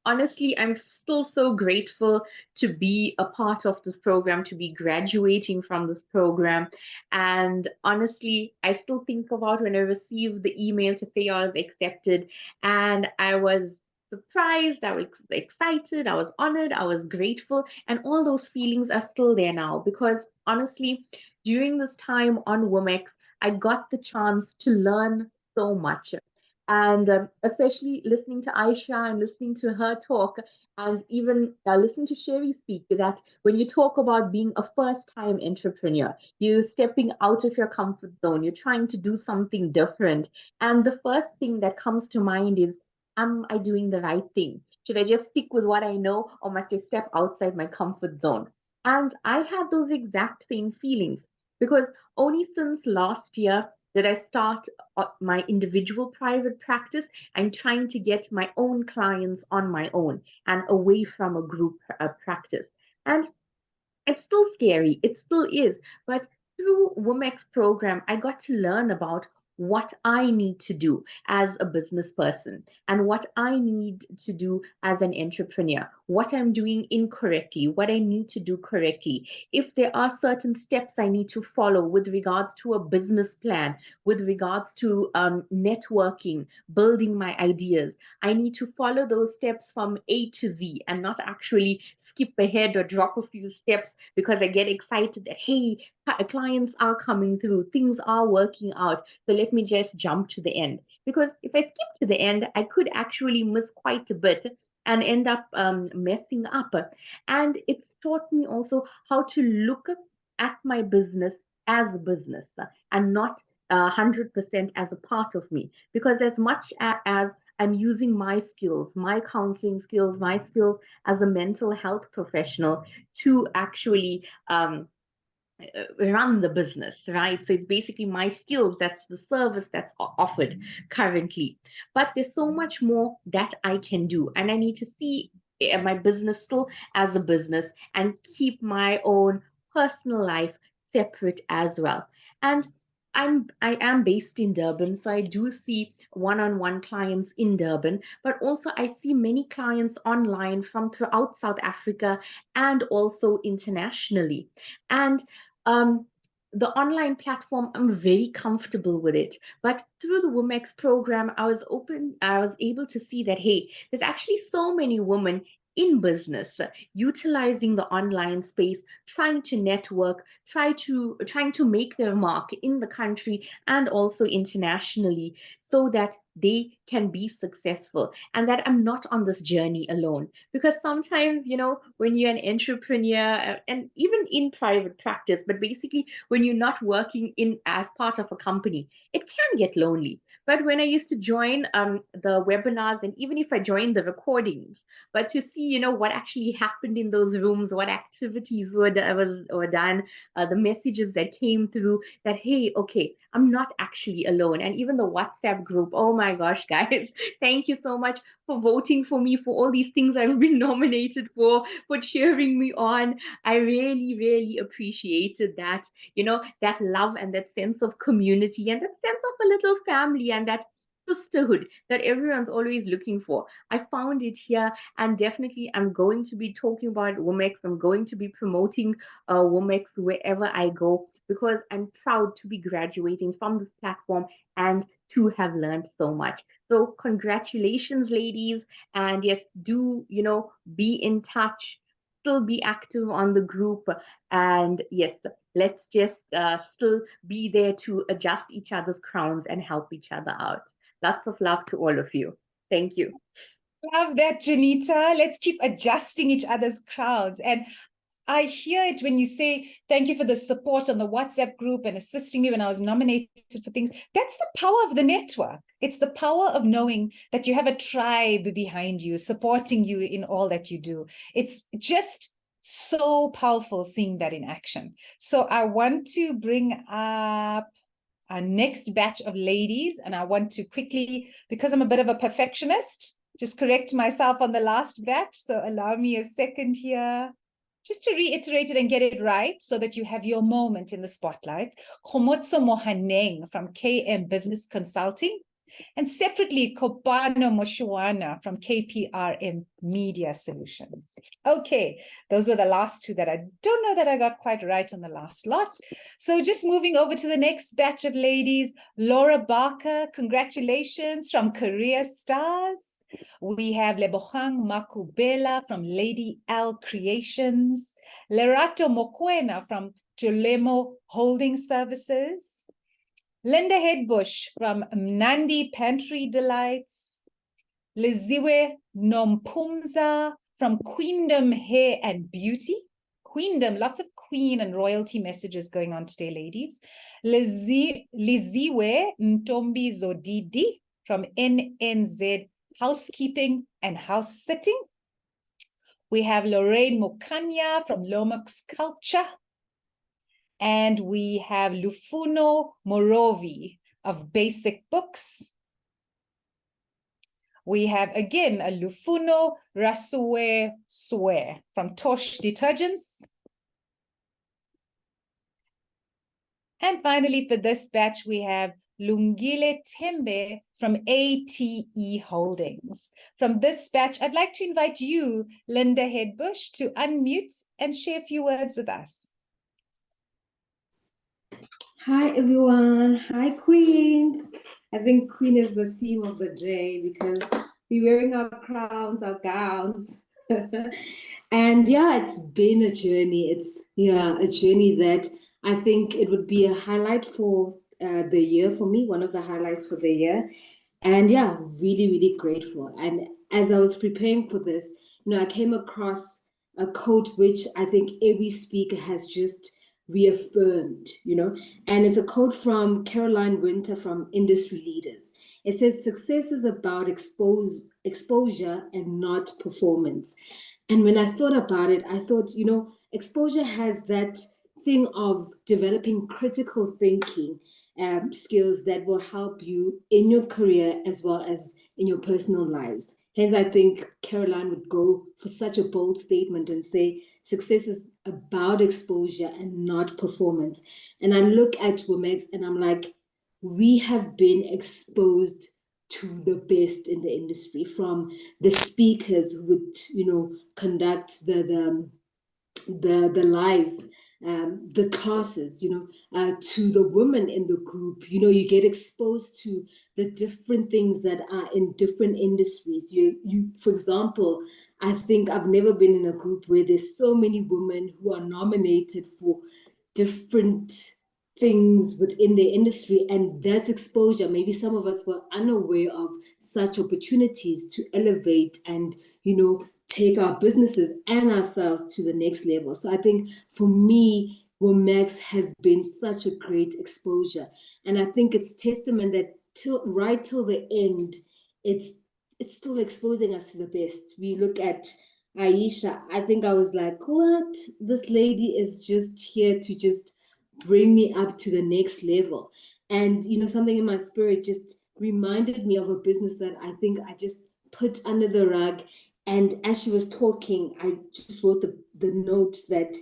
Speaker 5: Honestly, I'm still so grateful to be a part of this program, to be graduating from this program. And honestly, I still think about when I received the email to say I was accepted, and I was surprised, I was excited, I was honored, I was grateful, and all those feelings are still there now, because honestly, during this time on WomX, I got the chance to learn so much. And especially listening to Aisha and listening to her talk, and even listening to Sherry speak, that when you talk about being a first-time entrepreneur, you're stepping out of your comfort zone, you're trying to do something different. And the first thing that comes to mind is, am I doing the right thing? Should I just stick with what I know, or must I step outside my comfort zone? And I had those exact same feelings, because only since last year did I start my individual private practice and trying to get my own clients on my own and away from a group practice. And it's still scary, it still is, but through WomX program, I got to learn about what I need to do as a business person and what I need to do as an entrepreneur, what I'm doing incorrectly, what I need to do correctly. If there are certain steps I need to follow with regards to a business plan, with regards to networking, building my ideas, I need to follow those steps from A to Z and not actually skip ahead or drop a few steps because I get excited that, hey, clients are coming through, things are working out, so let me just jump to the end. Because if I skip to the end, I could actually miss quite a bit and end up messing up. And it's taught me also how to look at my business as a business and not 100% as a part of me. Because as much as I'm using my skills, my counseling skills, my skills as a mental health professional to actually run the business, right? So it's basically my skills, that's the service that's offered currently. But there's so much more that I can do, and I need to see my business still as a business and keep my own personal life separate as well. And I am based in Durban, so I do see one-on-one clients in Durban, but also I see many clients online from throughout South Africa and also internationally. And um, the online platform, I'm very comfortable with it. But through the WomX program, I was able to see that, hey, there's actually so many women in business utilizing the online space, trying to network, trying to make their mark in the country and also internationally so that they can be successful and that I'm not on this journey alone. Because sometimes, when you're an entrepreneur and even in private practice, but basically when you're not working in as part of a company, it can get lonely. But when I used to join the webinars, and even if I joined the recordings, but to see, what actually happened in those rooms, what activities were done, the messages that came through that, hey, okay, I'm not actually alone. And even the WhatsApp group, oh my gosh, guys, thank you so much for voting for me for all these things I've been nominated for cheering me on. I really, really appreciated that, that love and that sense of community and that sense of a little family and that sisterhood that everyone's always looking for. I found it here, and definitely I'm going to be talking about WomX. I'm going to be promoting WomX wherever I go because I'm proud to be graduating from this platform and to have learned so much. So congratulations, ladies. And yes, do, be in touch, still be active on the group. And yes, let's just still be there to adjust each other's crowns and help each other out. Lots of love to all of you. Thank you.
Speaker 1: Love that, Janita. Let's keep adjusting each other's crowns. And I hear it when you say, thank you for the support on the WhatsApp group and assisting me when I was nominated for things. That's the power of the network. It's the power of knowing that you have a tribe behind you, supporting you in all that you do. It's just so powerful seeing that in action. So I want to bring up our next batch of ladies, and I want to quickly, because I'm a bit of a perfectionist, just correct myself on the last batch. So allow me a second here, just to reiterate it and get it right so that you have your moment in the spotlight. Khomotso Mohaneng from KM Business Consulting, and separately Kopano Moshuana from KPRM Media Solutions. Okay, those are the last two that I don't know that I got quite right on the last lot. So just moving over to the next batch of ladies, Laura Barker, congratulations from Career Stars. We have Lebogang Makubela from Lady L Creations, Lerato Mokwena from Jolemo Holding Services, Linda Headbush from Mnandi Pantry Delights, Liziwe Nompumza from Queendom Hair and Beauty. Queendom, lots of queen and royalty messages going on today, ladies. Liziwe Ntombi Zodidi from NNZ Housekeeping and House Sitting. We have Lorraine Mukanya from WomX Culture. And we have Lufuno Morovi of Basic Books. We have, again, a Lufuno Rasue Sue from Tosh Detergents. And finally, for this batch, we have Lungile Tembe from ATE Holdings. From this batch, I'd like to invite you, Linda Headbush, to unmute and share a few words with us.
Speaker 6: Hi everyone. Hi Queens. I think Queen is the theme of the day because we're wearing our crowns, our gowns. And yeah, it's been a journey. It's a journey that I think it would be a highlight for the year for me, one of the highlights for the year. And yeah, really, really grateful. And as I was preparing for this, I came across a quote which I think every speaker has just reaffirmed, and it's a quote from Caroline Winter from Industry Leaders. It says, success is about exposure and not performance. And when I thought about it, I thought, exposure has that thing of developing critical thinking skills that will help you in your career as well as in your personal lives. Hence, I think Caroline would go for such a bold statement and say, success is about exposure and not performance. And I look at WomX and I'm like, we have been exposed to the best in the industry, from the speakers who would, conduct the lives, the classes, to the women in the group. You get exposed to the different things that are in different industries. You, for example, I think I've never been in a group where there's so many women who are nominated for different things within the industry, and that's exposure. Maybe some of us were unaware of such opportunities to elevate and, take our businesses and ourselves to the next level. So I think for me, WomX has been such a great exposure. And I think it's testament that right till the end, it's still exposing us to the best. We look at Aisha. I think I was like, what? This lady is just here to just bring me up to the next level. And, something in my spirit just reminded me of a business that I think I just put under the rug. And as she was talking, I just wrote the note that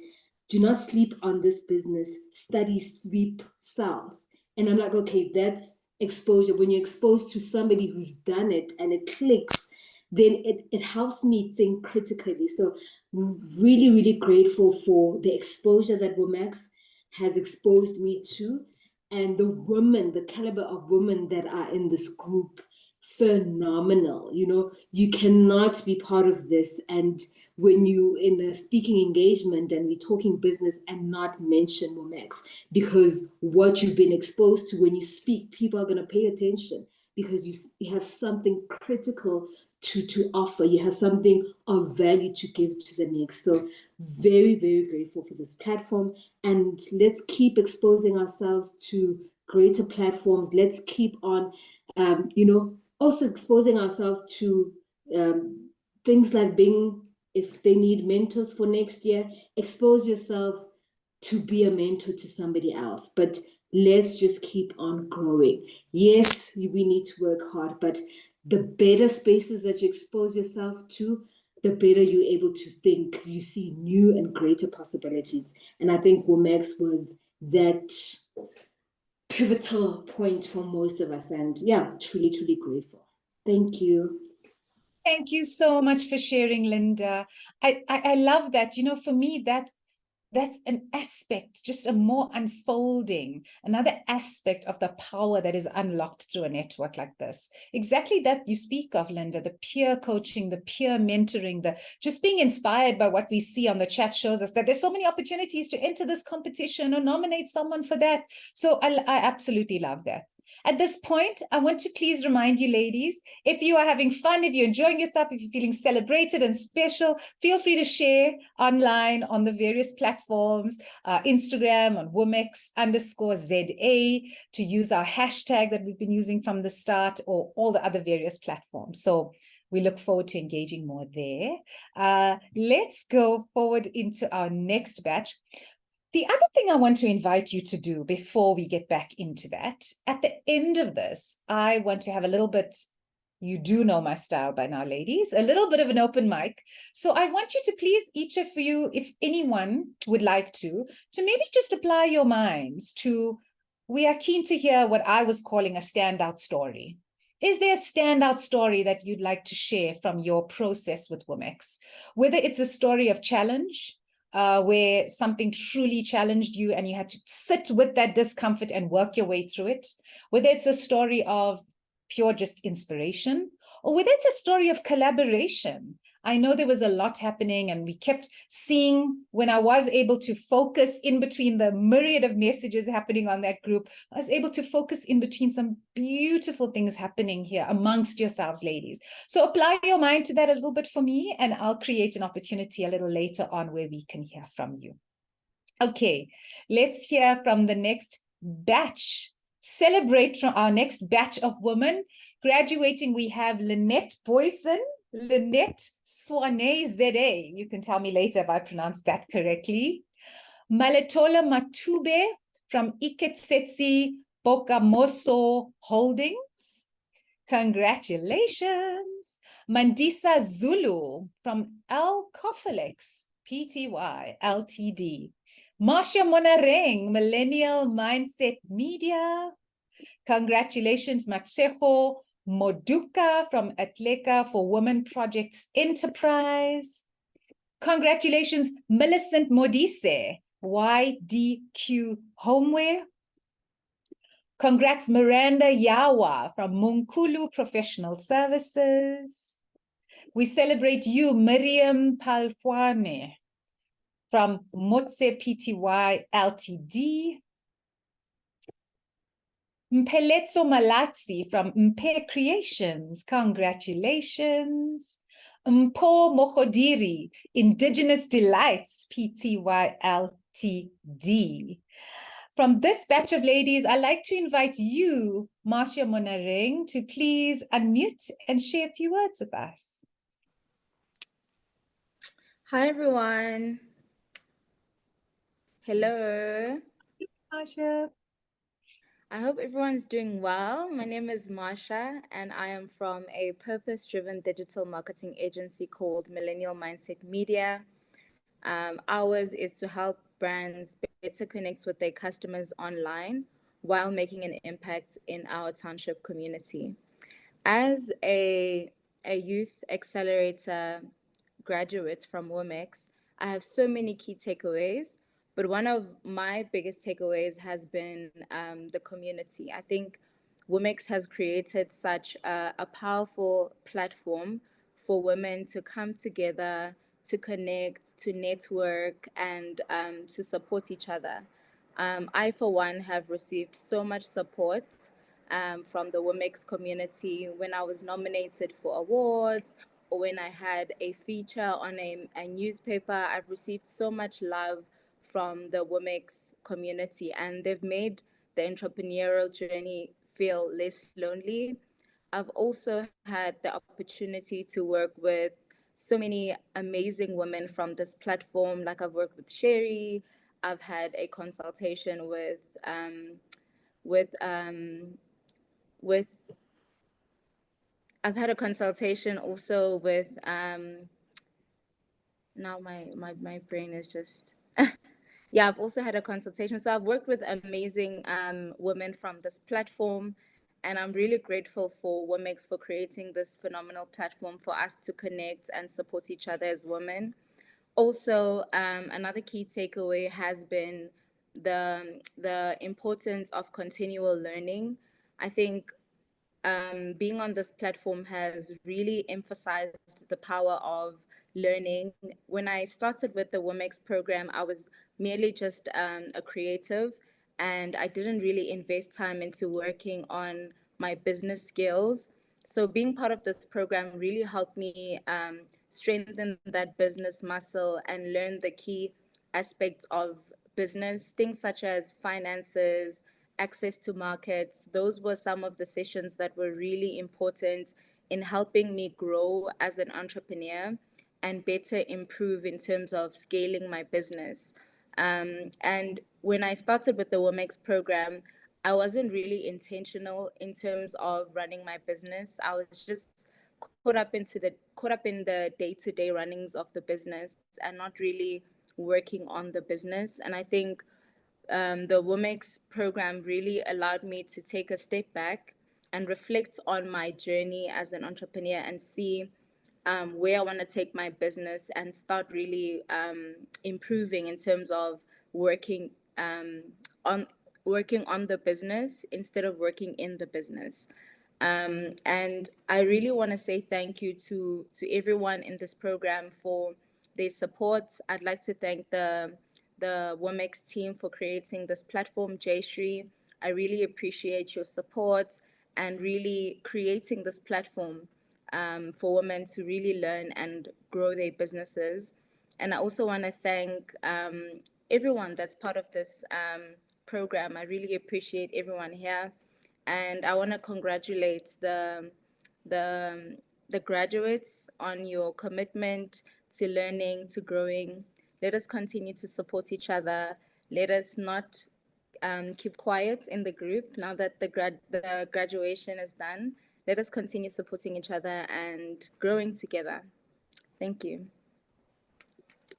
Speaker 6: do not sleep on this business, study Sweep South. And I'm like, okay, that's exposure. When you're exposed to somebody who's done it and it clicks, then it helps me think critically. So really, really grateful for the exposure that WomX has exposed me to, and the caliber of women that are in this group, phenomenal. You cannot be part of this, and when you in a speaking engagement and we're talking business and not mention WomX, because what you've been exposed to when you speak, people are going to pay attention because you have something critical to offer. You have something of value to give to the next. So very, very grateful for this platform, and let's keep exposing ourselves to greater platforms. Let's keep on also exposing ourselves to things like if they need mentors for next year, expose yourself to be a mentor to somebody else. But let's just keep on growing. Yes, we need to work hard, but the better spaces that you expose yourself to, the better you're able to think. You see new and greater possibilities. And I think WomX was that pivotal point for most of us. And yeah, truly, truly grateful. Thank you.
Speaker 1: Thank you so much for sharing, Linda. I love that. For me, that's an aspect, just a more unfolding, another aspect of the power that is unlocked through a network like this. Exactly that you speak of, Linda, the peer coaching, the peer mentoring, the just being inspired by what we see on the chat shows us that there's so many opportunities to enter this competition or nominate someone for that. So I absolutely love that. At this point, I want to please remind you, ladies, if you are having fun, if you're enjoying yourself, if you're feeling celebrated and special, feel free to share online on the various platforms, Instagram on WomX_ZA, to use our hashtag that we've been using from the start, or all the other various platforms. So we look forward to engaging more there. Let's go forward into our next batch. The other thing I want to invite you to do before we get back into that, at the end of this, I want to have a little bit, you do know my style by now, ladies, a little bit of an open mic. So I want you to please, each of you, if anyone would like to maybe just apply your minds to we are keen to hear what I was calling a standout story. Is there a standout story that you'd like to share from your process with WomX? Whether it's a story of challenge, where something truly challenged you and you had to sit with that discomfort and work your way through it, whether it's a story of pure just inspiration, or whether it's a story of collaboration. I know there was a lot happening, and we kept seeing, when I was able to focus in between the myriad of messages happening on that group, I was able to focus in between some beautiful things happening here amongst yourselves, ladies. So apply your mind to that a little bit for me, and I'll create an opportunity a little later on where we can hear from you. Okay, let's hear from the next batch. Celebrate from our next batch of women. Graduating, we have Lynette Boyson, Lynette Swane Zede. You can tell me later if I pronounced that correctly. Maletola Matube from Iketsetsi Bokamoso Holdings. Congratulations. Mandisa Zulu from El Kofalex Pty Ltd. Marcia Monareng, Millennial Mindset Media. Congratulations, Maxejo Moduka from Atleka for Women Projects Enterprise. Congratulations, Millicent Modise, YDQ Homeware. Congrats, Miranda Yawa from Munkulu Professional Services. We celebrate you, Miriam Palfwane from Motse Pty Ltd. Mpeletso Malatsi from Mpe Creations, congratulations. Mpo Mohodiri, Indigenous Delights, Pty Ltd. From this batch of ladies, I'd like to invite you, Marcia Monareng, to please unmute and share a few words with us.
Speaker 7: Hi, everyone. Hello.
Speaker 1: Marcia.
Speaker 7: I hope everyone's doing well. My name is Marsha, and I am from a purpose-driven digital marketing agency called Millennial Mindset Media. Ours is to help brands better connect with their customers online while making an impact in our township community. As a youth accelerator graduate from WomX, I have so many key takeaways, but one of my biggest takeaways has been the community. I think WomX has created such a powerful platform for women to come together, to connect, to network, and to support each other. I, for one, have received so much support from the WomX community when I was nominated for awards or when I had a feature on a newspaper. I've received so much love from the WomX community, and they've made the entrepreneurial journey feel less lonely. I've also had the opportunity to work with so many amazing women from this platform. Like I've worked with Sherry, I've had a consultation with with I've had a consultation also with now my brain is just yeah, I've also had a consultation. So I've worked with amazing women from this platform, and I'm really grateful for WomX for creating this phenomenal platform for us to connect and support each other as women. Also, another key takeaway has been the importance of continual learning. I think being on this platform has really emphasized the power of learning. When I started with the WomX program, I was merely just a creative, and I didn't really invest time into working on my business skills. So being part of this program really helped me strengthen that business muscle and learn the key aspects of business, things such as finances, access to markets. Those were some of the sessions that were really important in helping me grow as an entrepreneur and better improve in terms of scaling my business. And when I started with the WomX program, I wasn't really intentional in terms of running my business. I was just caught up in the day-to-day runnings of the business and not really working on the business. And I think the WomX program really allowed me to take a step back and reflect on my journey as an entrepreneur and see where I want to take my business and start really improving in terms of working on working on the business instead of working in the business. And I really want to say thank you to everyone in this program for their support. I'd like to thank the WomX team for creating this platform, Jayshree. I really appreciate your support and really creating this platform for women to really learn and grow their businesses. And I also want to thank everyone that's part of this program. I really appreciate everyone here, and I want to congratulate the the graduates on your commitment to learning, to growing. Let us continue to support each other. Let us not keep quiet in the group now that the graduation is done. Let us continue supporting each other and growing together. Thank you.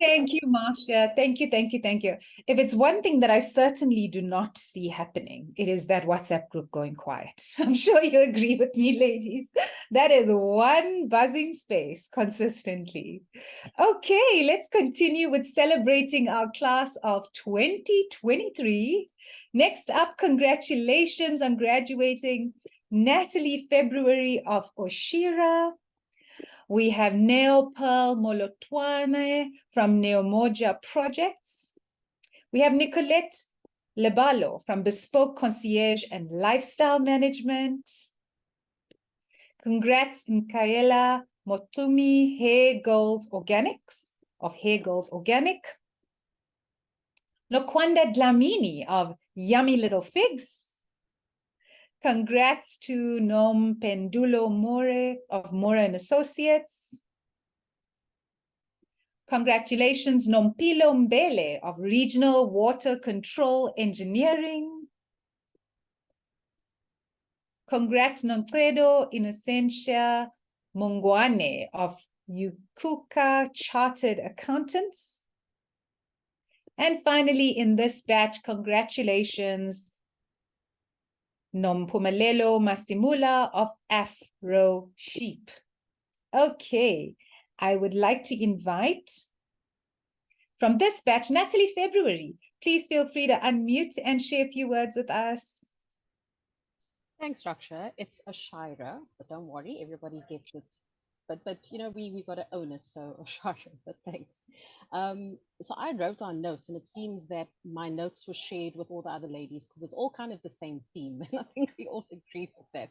Speaker 1: Thank you, Marcia. Thank you, thank you, thank you. If it's one thing that I certainly do not see happening, it is that WhatsApp group going quiet. I'm sure you agree with me, ladies. That is one buzzing space consistently. Okay, let's continue with celebrating our class of 2023. Next up, congratulations on graduating Natalie February of Oshira. We have Neo Pearl Molotwane from Neomoja Projects. We have Nicolette Lebalo from Bespoke Concierge and Lifestyle Management. Congrats, Nkaela Motumi Hair Goals Organics of Hair Goals Organic. Nokwanda Dlamini of Yummy Little Figs. Congrats to Nom Pendulo More of More and Associates. Congratulations, Nompilo Mbele of Regional Water Control Engineering. Congrats, Noncedo Innocentia Mungwane of Yukuka Chartered Accountants. And finally, in this batch, congratulations, Nompumelelo Masimula of Afro Sheep. Okay, I would like to invite from this batch, Natalie February. Please feel free to unmute and share a few words with us.
Speaker 8: Thanks, Raksha. It's Ashira, but don't worry, everybody gets it. But you know, we got to own it, so Ashira, but thanks. So I wrote down notes, and it seems that my notes were shared with all the other ladies because it's all kind of the same theme, and I think we all agree with that.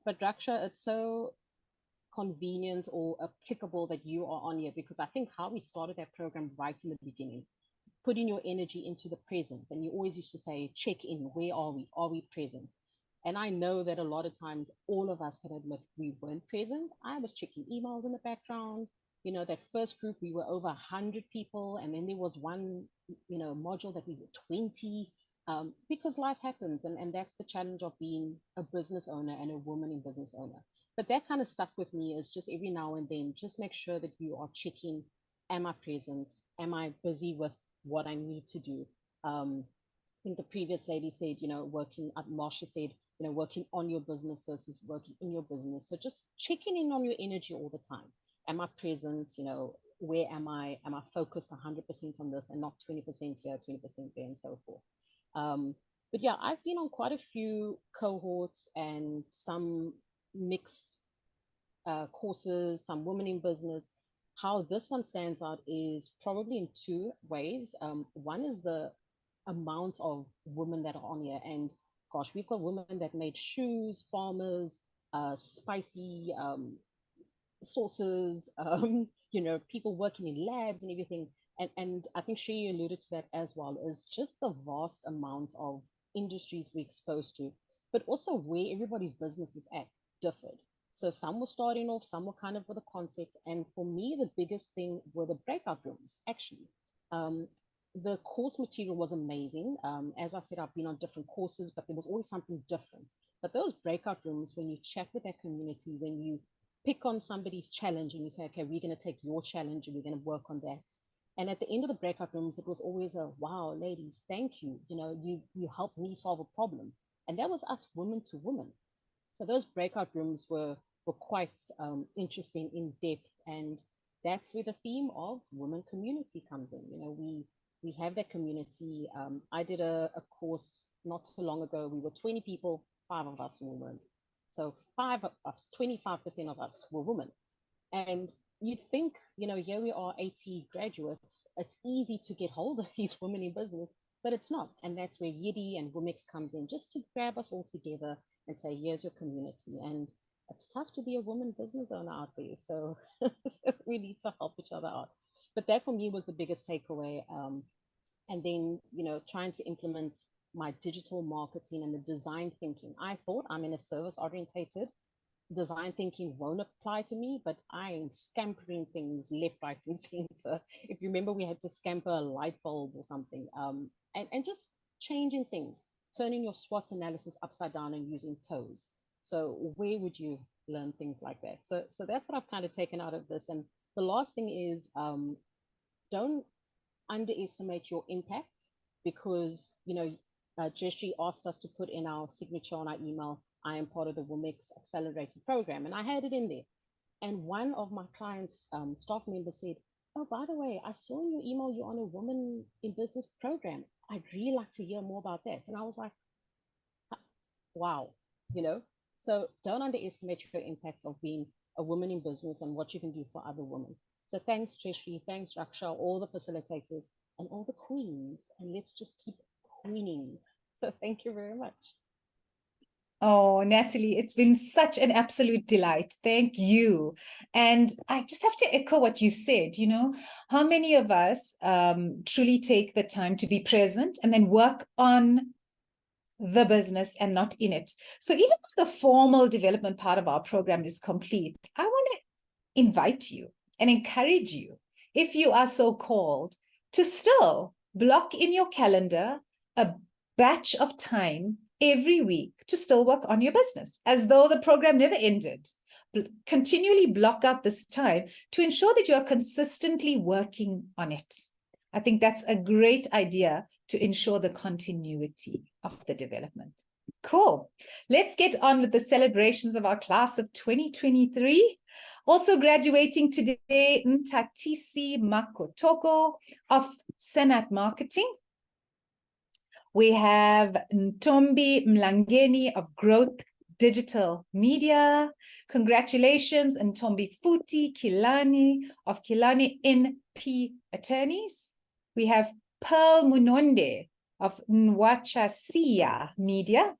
Speaker 8: But Raksha, it's so convenient or applicable that you are on here because I think how we started that program right in the beginning, putting your energy into the present, and you always used to say, check in, where are we? Are we present? And I know that a lot of times all of us can admit we weren't present. I was checking emails in the background. You know, that first group, we were over 100 people. And then there was one, module that we were 20 because life happens. And that's the challenge of being a business owner and a woman in business owner. But that kind of stuck with me is just every now and then, just make sure that you are checking, am I present? Am I busy with what I need to do? I think the previous lady said, Marsha said, working on your business versus working in your business. So just checking in on your energy all the time. Am I present? Where am I? Am I focused 100% on this and not 20% here, 20% there, and so forth? But yeah, I've been on quite a few cohorts and some mixed courses, some women in business. How this one stands out is probably in two ways. One is the amount of women that are on here, and gosh, we've got women that made shoes, farmers, spicy sauces, people working in labs and everything. And I think she alluded to that as well, is just the vast amount of industries we're exposed to, but also where everybody's business is at differed. So some were starting off, some were kind of with a concept. And for me, the biggest thing were the breakout rooms, actually. The course material was amazing. As I said, I've been on different courses, but there was always something different. But those breakout rooms, when you chat with that community, when you pick on somebody's challenge and you say, okay, we're going to take your challenge and we're going to work on that. And at the end of the breakout rooms, it was always a, wow, ladies, thank you. You helped me solve a problem. And that was us woman to woman. So those breakout rooms were quite interesting, in depth. And that's where the theme of women community comes in. We have that community. I did a course not too long ago. We were 20 people, 5 of us were women. So 5 of us, 25% of us were women. And you'd think, here we are, 80 graduates. It's easy to get hold of these women in business, but it's not. And that's where Yidi and WomX comes in, just to grab us all together and say, here's your community. And it's tough to be a woman business owner out there. So, so we need to help each other out. But that for me was the biggest takeaway. And then, trying to implement my digital marketing and the design thinking. I thought I'm in a service orientated. Design thinking won't apply to me, but I am scampering things left, right, and center. If you remember, we had to scamper a light bulb or something, and just changing things, turning your SWOT analysis upside down and using toes. So where would you learn things like that? So that's what I've kind of taken out of this. And the last thing is, don't underestimate your impact, because Jeshri asked us to put in our signature on our email, I am part of the WomX Accelerator program, and I had it in there. And one of my clients' staff members said, oh, by the way, I saw in your email you're on a Women in Business program. I'd really like to hear more about that. And I was like, wow, So don't underestimate your impact of being a woman in business and what you can do for other women. So thanks, Jeshri, thanks, Raksha, all the facilitators and all the queens. And let's just keep queening. So thank you very much.
Speaker 1: Oh, Natalie, it's been such an absolute delight. Thank you. And I just have to echo what you said. How many of us truly take the time to be present and then work on the business and not in it? So even though the formal development part of our program is complete, I want to invite you and encourage you, if you are so called, to still block in your calendar a batch of time every week to still work on your business, as though the program never ended. Continually block out this time to ensure that you are consistently working on it. I think that's a great idea to ensure the continuity of the development. Cool. Let's get on with the celebrations of our class of 2023. Also graduating today, Ntatisi Makotoko of Senat Marketing. We have Ntombi Mlangeni of Growth Digital Media. Congratulations, Ntombi Futi Kilani of Kilani NP Attorneys. We have Pearl Munonde of Nwachasiya Media.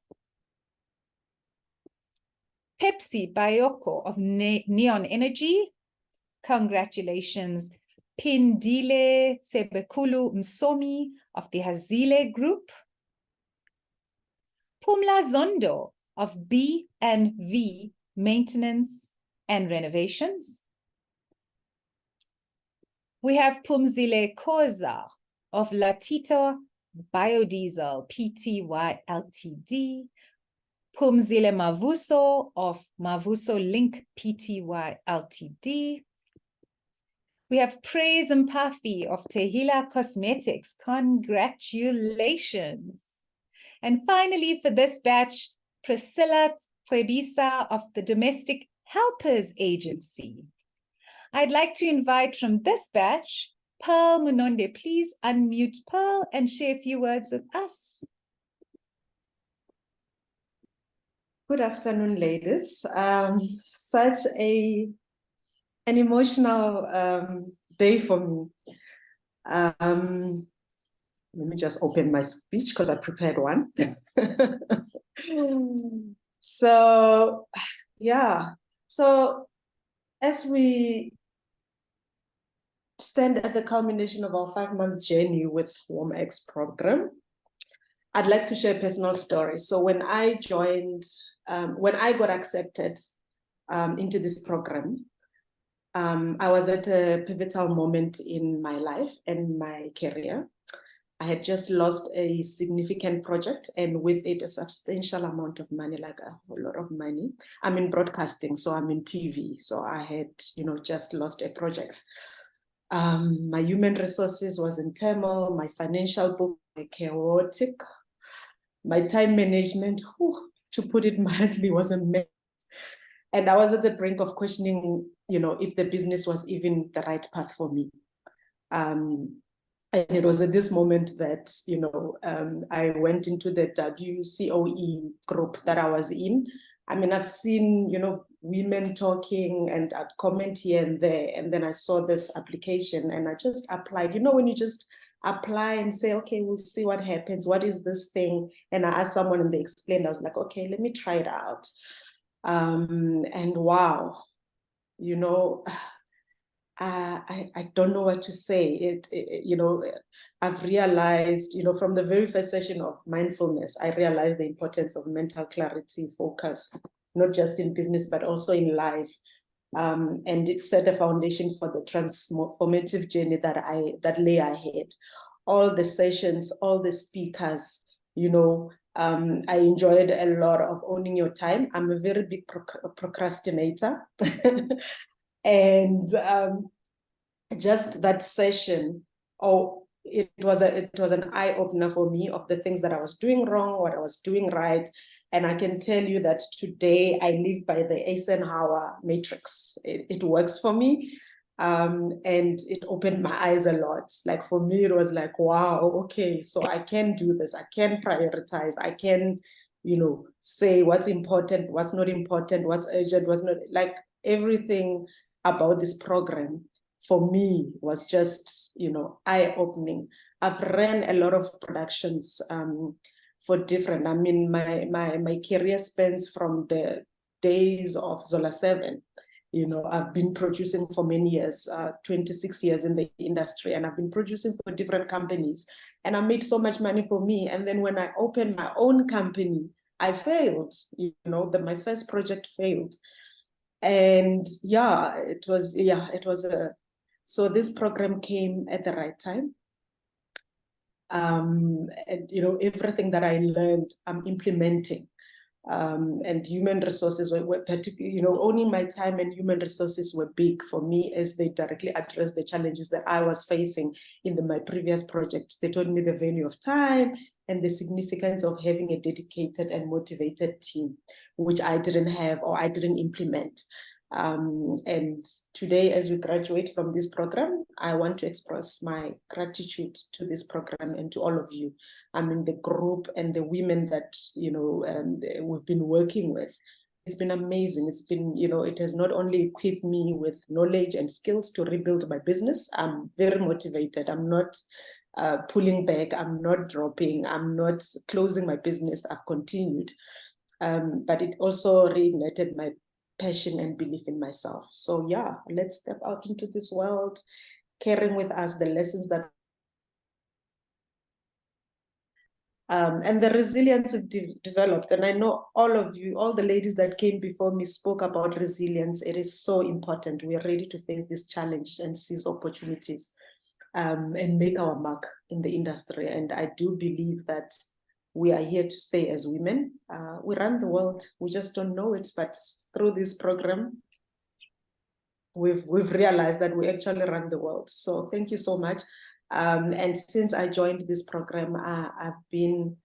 Speaker 1: Pepsi Bayoko of Neon Energy. Congratulations, Pindile Tsebekulu Msomi of the Hazile Group. Pumla Zondo of B&V Maintenance and Renovations. We have Pumzile Koza of Latito Biodiesel Pty Ltd. Pumzile Mavuso of Mavuso Link Pty Ltd. We have Praise Mpafi of Tehila Cosmetics. Congratulations. And finally, for this batch, Priscilla Trebisa of the Domestic Helpers Agency. I'd like to invite from this batch, Pearl Munonde. Please unmute Pearl and share a few words with us.
Speaker 9: Good afternoon, ladies. Such an emotional day for me. Let me just open my speech because I prepared one. So, yeah. So, as we stand at the culmination of our 5-month journey with WomX program, I'd like to share a personal story. So when I joined, when I got accepted into this program, I was at a pivotal moment in my life and my career. I had just lost a significant project, and with it, a substantial amount of money, like a whole lot of money. I'm in broadcasting, so I'm in TV. So I had, just lost a project. My human resources was in turmoil. My financial book was chaotic. My time management, to put it mildly, was a mess. And I was at the brink of questioning, if the business was even the right path for me. And it was at this moment that, I went into the WCOE group that I was in. I mean, I've seen, women talking, and I'd comment here and there. And then I saw this application and I just applied. When you just apply and say, okay, we'll see what happens. What is this thing? And I asked someone and they explained. I was like, okay, let me try it out. And wow, I don't know what to say. I've realized, from the very first session of mindfulness, I realized the importance of mental clarity, focus, not just in business, but also in life. And it set a foundation for the transformative journey that lay ahead. All the sessions, all the speakers, I enjoyed a lot of owning your time. I'm a very big procrastinator. And just that session, it was an eye-opener for me of the things that I was doing wrong, what I was doing right. And I can tell you that today I live by the Eisenhower matrix. It works for me. And it opened my eyes a lot. Like for me, it was like, wow, okay, so I can do this. I can prioritize. I can, say what's important, what's not important, what's urgent, what's not, like everything about this program for me was just, eye-opening. I've ran a lot of productions for different, my career spans from the days of Zola 7. I've been producing for many years, 26 years in the industry, and I've been producing for different companies. And I made so much money for me. And then when I opened my own company, I failed, my first project failed. And so this program came at the right time. And everything that I learned, I'm implementing. And human resources were particularly, owning my time and human resources were big for me as they directly addressed the challenges that I was facing in my previous projects. They told me the value of time and the significance of having a dedicated and motivated team, which I didn't have or I didn't implement. And today, as we graduate from this program, I want to express my gratitude to this program and to all of you. I mean, the group and the women that, we've been working with. It's been amazing. It's been, it has not only equipped me with knowledge and skills to rebuild my business. I'm very motivated. I'm not pulling back. I'm not dropping. I'm not closing my business. I've continued. But it also reignited my passion and belief in myself. So yeah, let's step out into this world, carrying with us the lessons that and the resilience we've developed. And I know all of you, all the ladies that came before me spoke about resilience. It is so important. We are ready to face this challenge and seize opportunities and make our mark in the industry. And I do believe that we are here to stay as women. We run the world. We just don't know it. But through this program, we've realized that we actually run the world. So thank you so much. And since I joined this program, I've been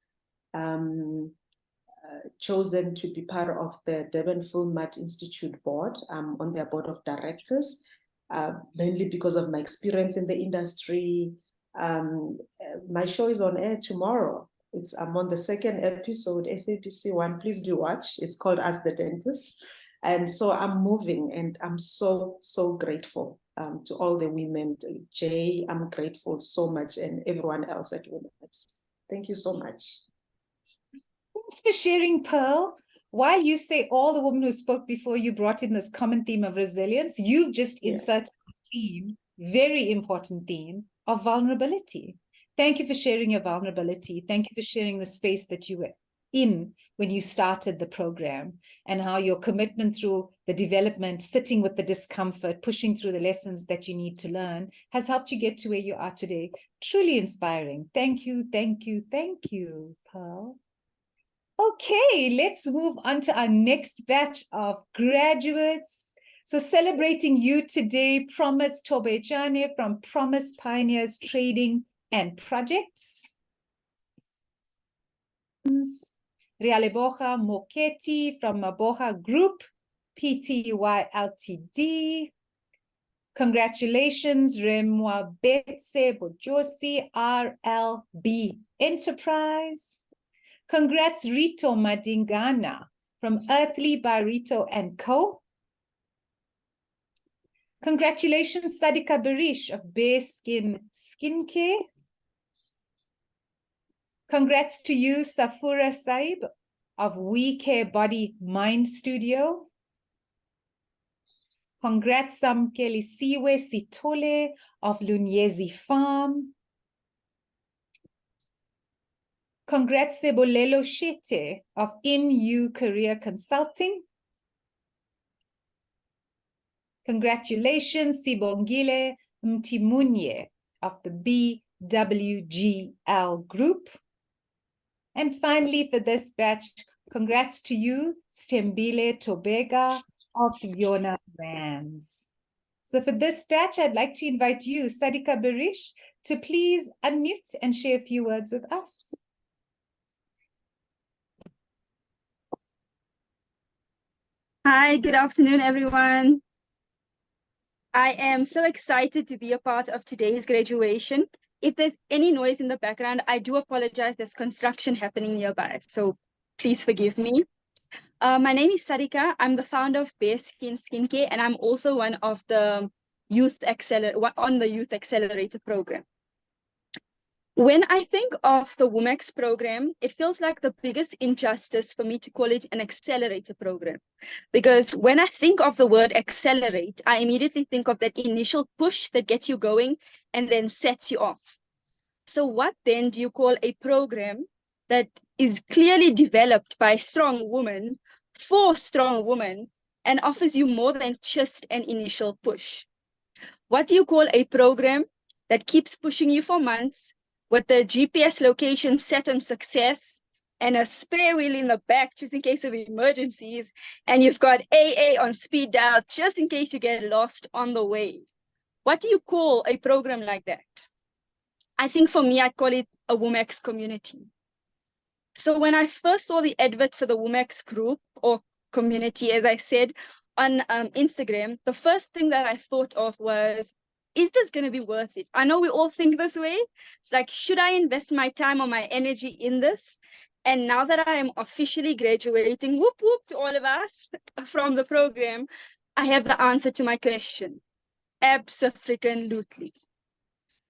Speaker 9: chosen to be part of the Durban Film Art Institute board. I'm on their board of directors, mainly because of my experience in the industry. My show is on air tomorrow. I'm on the second episode, SABC 1. Please do watch. It's called Ask the Dentist. And so I'm moving, and I'm so, so grateful to all the women. Jay, I'm grateful so much, and everyone else at WomX. Thank you so much.
Speaker 1: Thanks for sharing, Pearl. While you say all the women who spoke before you brought in this common theme of resilience, you just inserted a theme, very important theme, of vulnerability. Thank you for sharing your vulnerability. Thank you for sharing the space that you were in when you started the program, and how your commitment through the development, sitting with the discomfort, pushing through the lessons that you need to learn has helped you get to where you are today. Truly inspiring. Thank you, thank you, thank you, Pearl. Okay, let's move on to our next batch of graduates. So celebrating you today, Promise Tobejane from Promise Pioneers Trading and Projects. Rialeboha Moketi from Maboha Group, Pty Ltd. Congratulations, Remwa Betse Bojosi, RLB Enterprise. Congrats, Rito Madingana from Earthly by Rito & Co. Congratulations, Sadika Barish of Bare Skin Skincare. Congrats to you, Safura Saib of We Care Body Mind Studio. Congrats, Samkelisiwe Sitole of Lunyezi Farm. Congrats, Sebolelo Shete of In-U Career Consulting. Congratulations, Sibongile Mtimunye of the BWGL Group. And finally, for this batch, congrats to you, Stembile Tobega of Yona Brands. So for this batch, I'd like to invite you, Sadika Barish, to please unmute and share a few words with us.
Speaker 10: Hi, good afternoon, everyone. I am so excited to be a part of today's graduation. If there's any noise in the background, I do apologize. There's construction happening nearby, so please forgive me. My name is Sarika. I'm the founder of Bare Skin Skincare, and I'm also one of the Youth Accelerator program. When I think of the WomX program, it feels like the biggest injustice for me to call it an accelerator program. Because when I think of the word accelerate, I immediately think of that initial push that gets you going and then sets you off. So what then do you call a program that is clearly developed by strong women for strong women and offers you more than just an initial push? What do you call a program that keeps pushing you for months with the GPS location set on success and a spare wheel in the back just in case of emergencies, and you've got AA on speed dial just in case you get lost on the way? What do you call a program like that? I think for me, I'd call it a WomX community. So when I first saw the advert for the WomX group or community, as I said, on Instagram, the first thing that I thought of was, is this going to be worth it? I know we all think this way. It's like, should I invest my time or my energy in this? And now that I am officially graduating, whoop, whoop to all of us from the program, I have the answer to my question. Abso-freaking-lutely.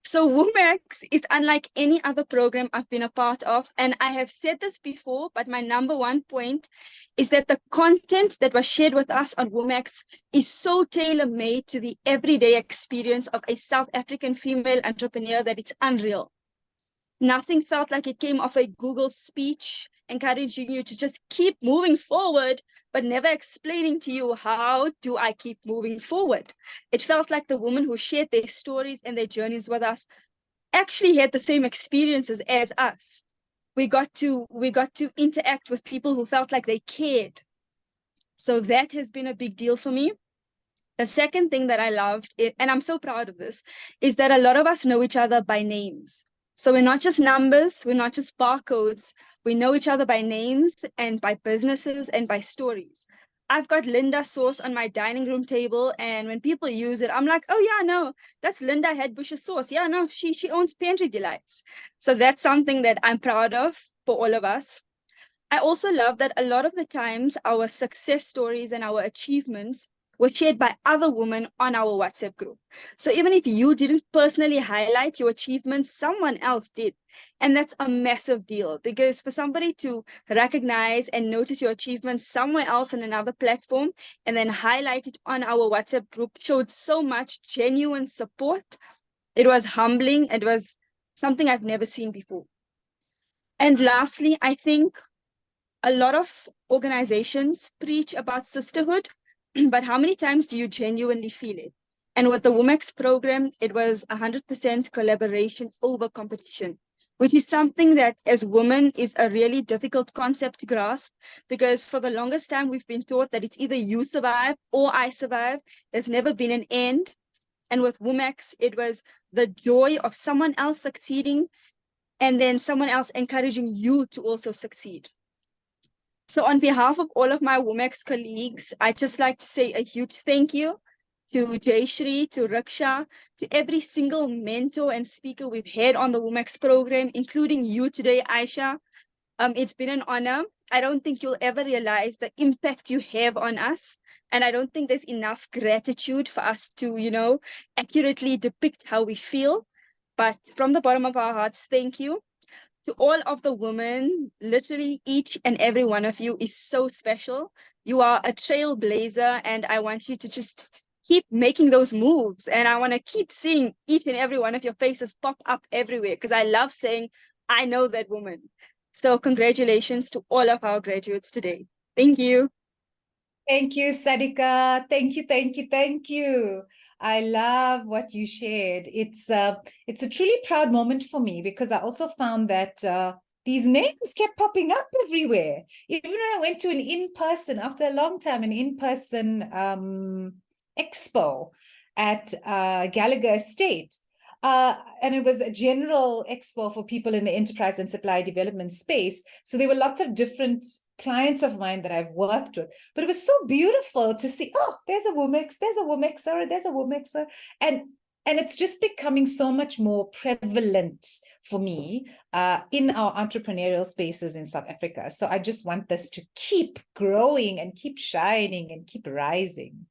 Speaker 10: So WomX is unlike any other program I've been a part of. And I have said this before, but my number one point is that the content that was shared with us on WomX is so tailor-made to the everyday experience of a South African female entrepreneur that it's unreal. Nothing felt like it came off a Google speech encouraging you to just keep moving forward, but never explaining to you, how do I keep moving forward? It felt like the women who shared their stories and their journeys with us actually had the same experiences as us. We got to interact with people who felt like they cared. So that has been a big deal for me. The second thing that I loved, and I'm so proud of this, is that a lot of us know each other by names. So we're not just numbers, we're not just barcodes. We know each other by names and by businesses and by stories. I've got Linda sauce on my dining room table, and when people use it, I'm like, oh yeah, no, that's Linda Headbush's sauce. Yeah, no, she owns Pantry Delights. So that's something that I'm proud of for all of us. I also love that a lot of the times our success stories and our achievements were shared by other women on our WhatsApp group. So even if you didn't personally highlight your achievements, someone else did. And that's a massive deal, because for somebody to recognize and notice your achievements somewhere else on another platform and then highlight it on our WhatsApp group showed so much genuine support. It was humbling. It was something I've never seen before. And lastly, I think a lot of organizations preach about sisterhood, but how many times do you genuinely feel it? And with the WomX program, it was 100% collaboration over competition. which is something that as women is a really difficult concept to grasp, because for the longest time we've been taught that it's either you survive or I survive. There's never been an end. And with WomX, it was the joy of someone else succeeding and then someone else encouraging you to also succeed. So on behalf of all of my WomX colleagues, I'd just like to say a huge thank you to Jayashri, to Raksha, to every single mentor and speaker we've had on the WomX program, including you today, Aisha. It's been an honor. I don't think you'll ever realize the impact you have on us. And I don't think there's enough gratitude for us to, accurately depict how we feel. But from the bottom of our hearts, thank you. To all of the women, literally each and every one of you is so special. You are a trailblazer, and I want you to just keep making those moves. And I want to keep seeing each and every one of your faces pop up everywhere, because I love saying, I know that woman. So congratulations to all of our graduates today. Thank you.
Speaker 1: Thank you, Sadika. Thank you, thank you, thank you. I love what you shared. It's a truly proud moment for me, because I also found that these names kept popping up everywhere. Even when I went to an in-person, after a long time, an in-person expo at Gallagher Estate. And it was a general expo for people in the enterprise and supply development space. So there were lots of different clients of mine that I've worked with. But it was so beautiful to see, oh, there's a WomX, there's a WomXer, there's a WomXer. And it's just becoming so much more prevalent for me in our entrepreneurial spaces in South Africa. So I just want this to keep growing and keep shining and keep rising.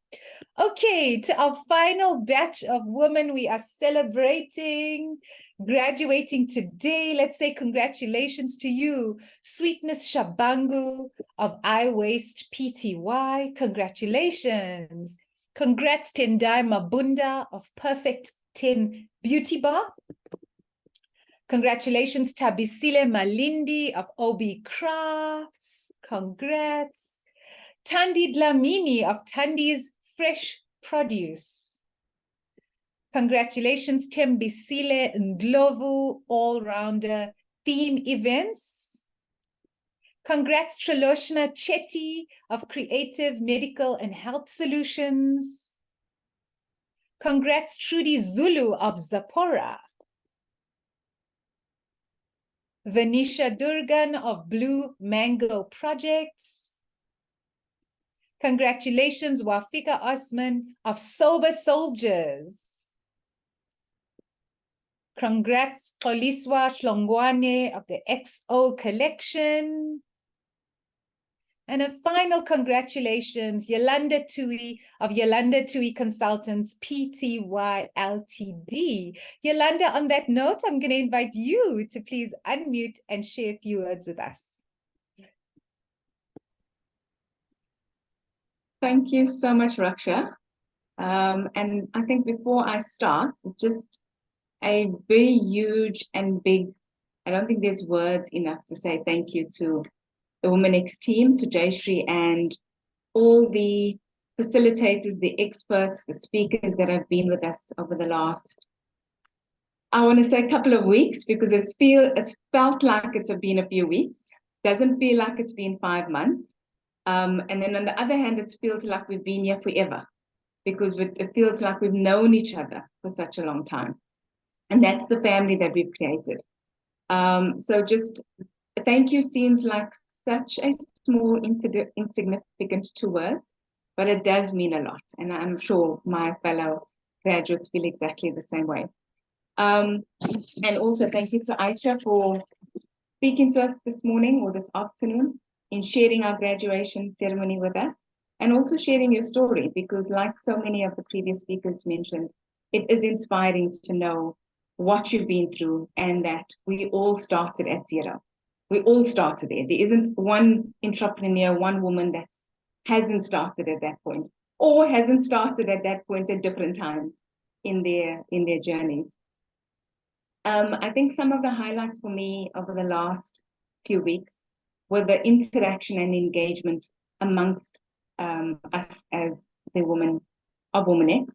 Speaker 1: Okay, to our final batch of women we are celebrating, graduating today. Let's say congratulations to you, Sweetness Shabangu of I Waste Pty. Congratulations. Congrats, Tendai Mabunda of Perfect 10 Beauty Bar. Congratulations, Tabisile Malindi of OB Crafts. Congrats. Tandi Dlamini of Tandi's Fresh Produce. Congratulations, Tembisile Ndlovu, all-rounder theme events. Congrats, Triloshna Chetty of Creative Medical and Health Solutions. Congrats, Trudy Zulu of Zapora. Venisha Durgan of Blue Mango Projects. Congratulations, Wafika Osman of Sober Soldiers. Congrats, Xoliswa Shlongwane of the XO Collection. And a final congratulations, Yolanda Tui of Yolanda Tui Consultants, Pty Ltd. Yolanda, on that note, I'm going to invite you to please unmute and share a few words with us.
Speaker 11: Thank you so much, Raksha. And I think before I start, just a very huge and big, I don't think there's words enough to say thank you to the WomX team, to Jayashri and all the facilitators, the experts, the speakers that have been with us over the last, I want to say a couple of weeks, because it felt like it's been a few weeks. Doesn't feel like it's been 5 months. And then on the other hand, it feels like we've been here forever, because it feels like we've known each other for such a long time. And that's the family that we've created. So just thank you seems like such a small, insignificant 2 words, but it does mean a lot. And I'm sure my fellow graduates feel exactly the same way. And also thank you to Aisha for speaking to us this morning or this afternoon, in sharing our graduation ceremony with us, and also sharing your story, because like so many of the previous speakers mentioned, it is inspiring to know what you've been through and that we all started at zero. We all started there. There isn't one entrepreneur, one woman that hasn't started at that point, or hasn't started at that point at different times in their journeys. I think some of the highlights for me over the last few weeks were the interaction and engagement amongst us as the women of WomX.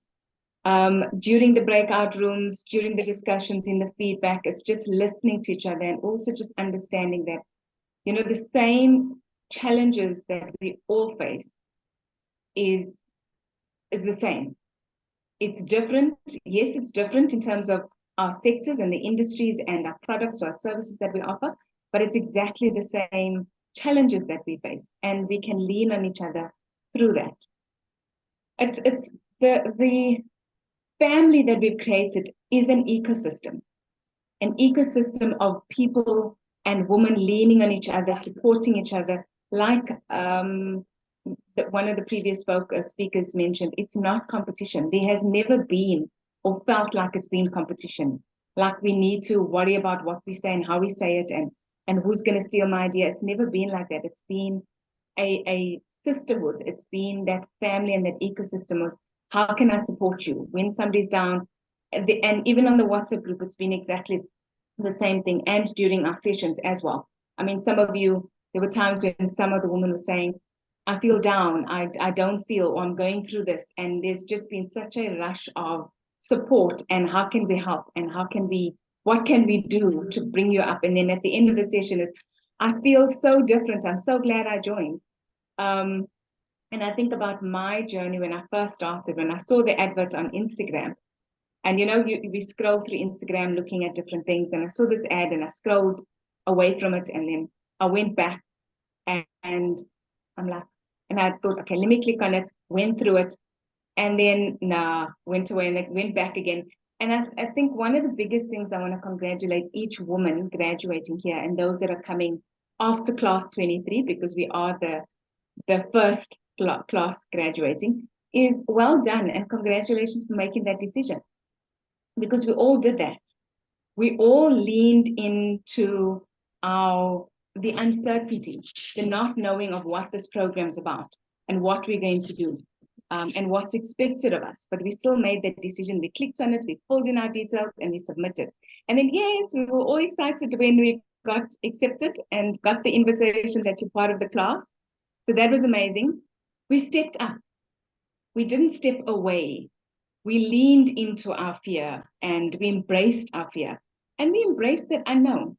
Speaker 11: During the breakout rooms, during the discussions, in the feedback, it's just listening to each other and also just understanding that, you know, the same challenges that we all face is the same. It's different. Yes, it's different in terms of our sectors and the industries and our products or our services that we offer, but it's exactly the same challenges that we face, and we can lean on each other through that. It's the family that we've created is an ecosystem of people and women leaning on each other, supporting each other. Like one of the previous speakers mentioned, it's not competition. There has never been or felt like it's been competition. Like we need to worry about what we say and how we say it and who's going to steal my idea. It's never been like that. It's been a sisterhood. It's been that family and that ecosystem of how can I support you when somebody's down. And even on the WhatsApp group, it's been exactly the same thing, and during our sessions as well. I mean, some of you, there were times when some of the women were saying, I feel down, I don't feel, or I'm going through this. And there's just been such a rush of support and how can we help and what can we do to bring you up? And then at the end of the session is, I feel so different. I'm so glad I joined. And I think about my journey when I first started, when I saw the advert on Instagram. And, you know, we scroll through Instagram looking at different things. And I saw this ad and I scrolled away from it. And then I went back and I'm like, and I thought, okay, let me click on it, went through it. And then, went away and went back again. And I think one of the biggest things I want to congratulate each woman graduating here and those that are coming after class 23, because we are the first class graduating, is well done and congratulations for making that decision. Because we all did that. We all leaned into the uncertainty, the not knowing of what this program's about and what we're going to do and what's expected of us. But we still made that decision. We clicked on it, we filled in our details, and we submitted. And then, yes, we were all excited when we got accepted and got the invitation that you're part of the class. So that was amazing. We stepped up. We didn't step away. We leaned into our fear and we embraced our fear and we embraced that unknown.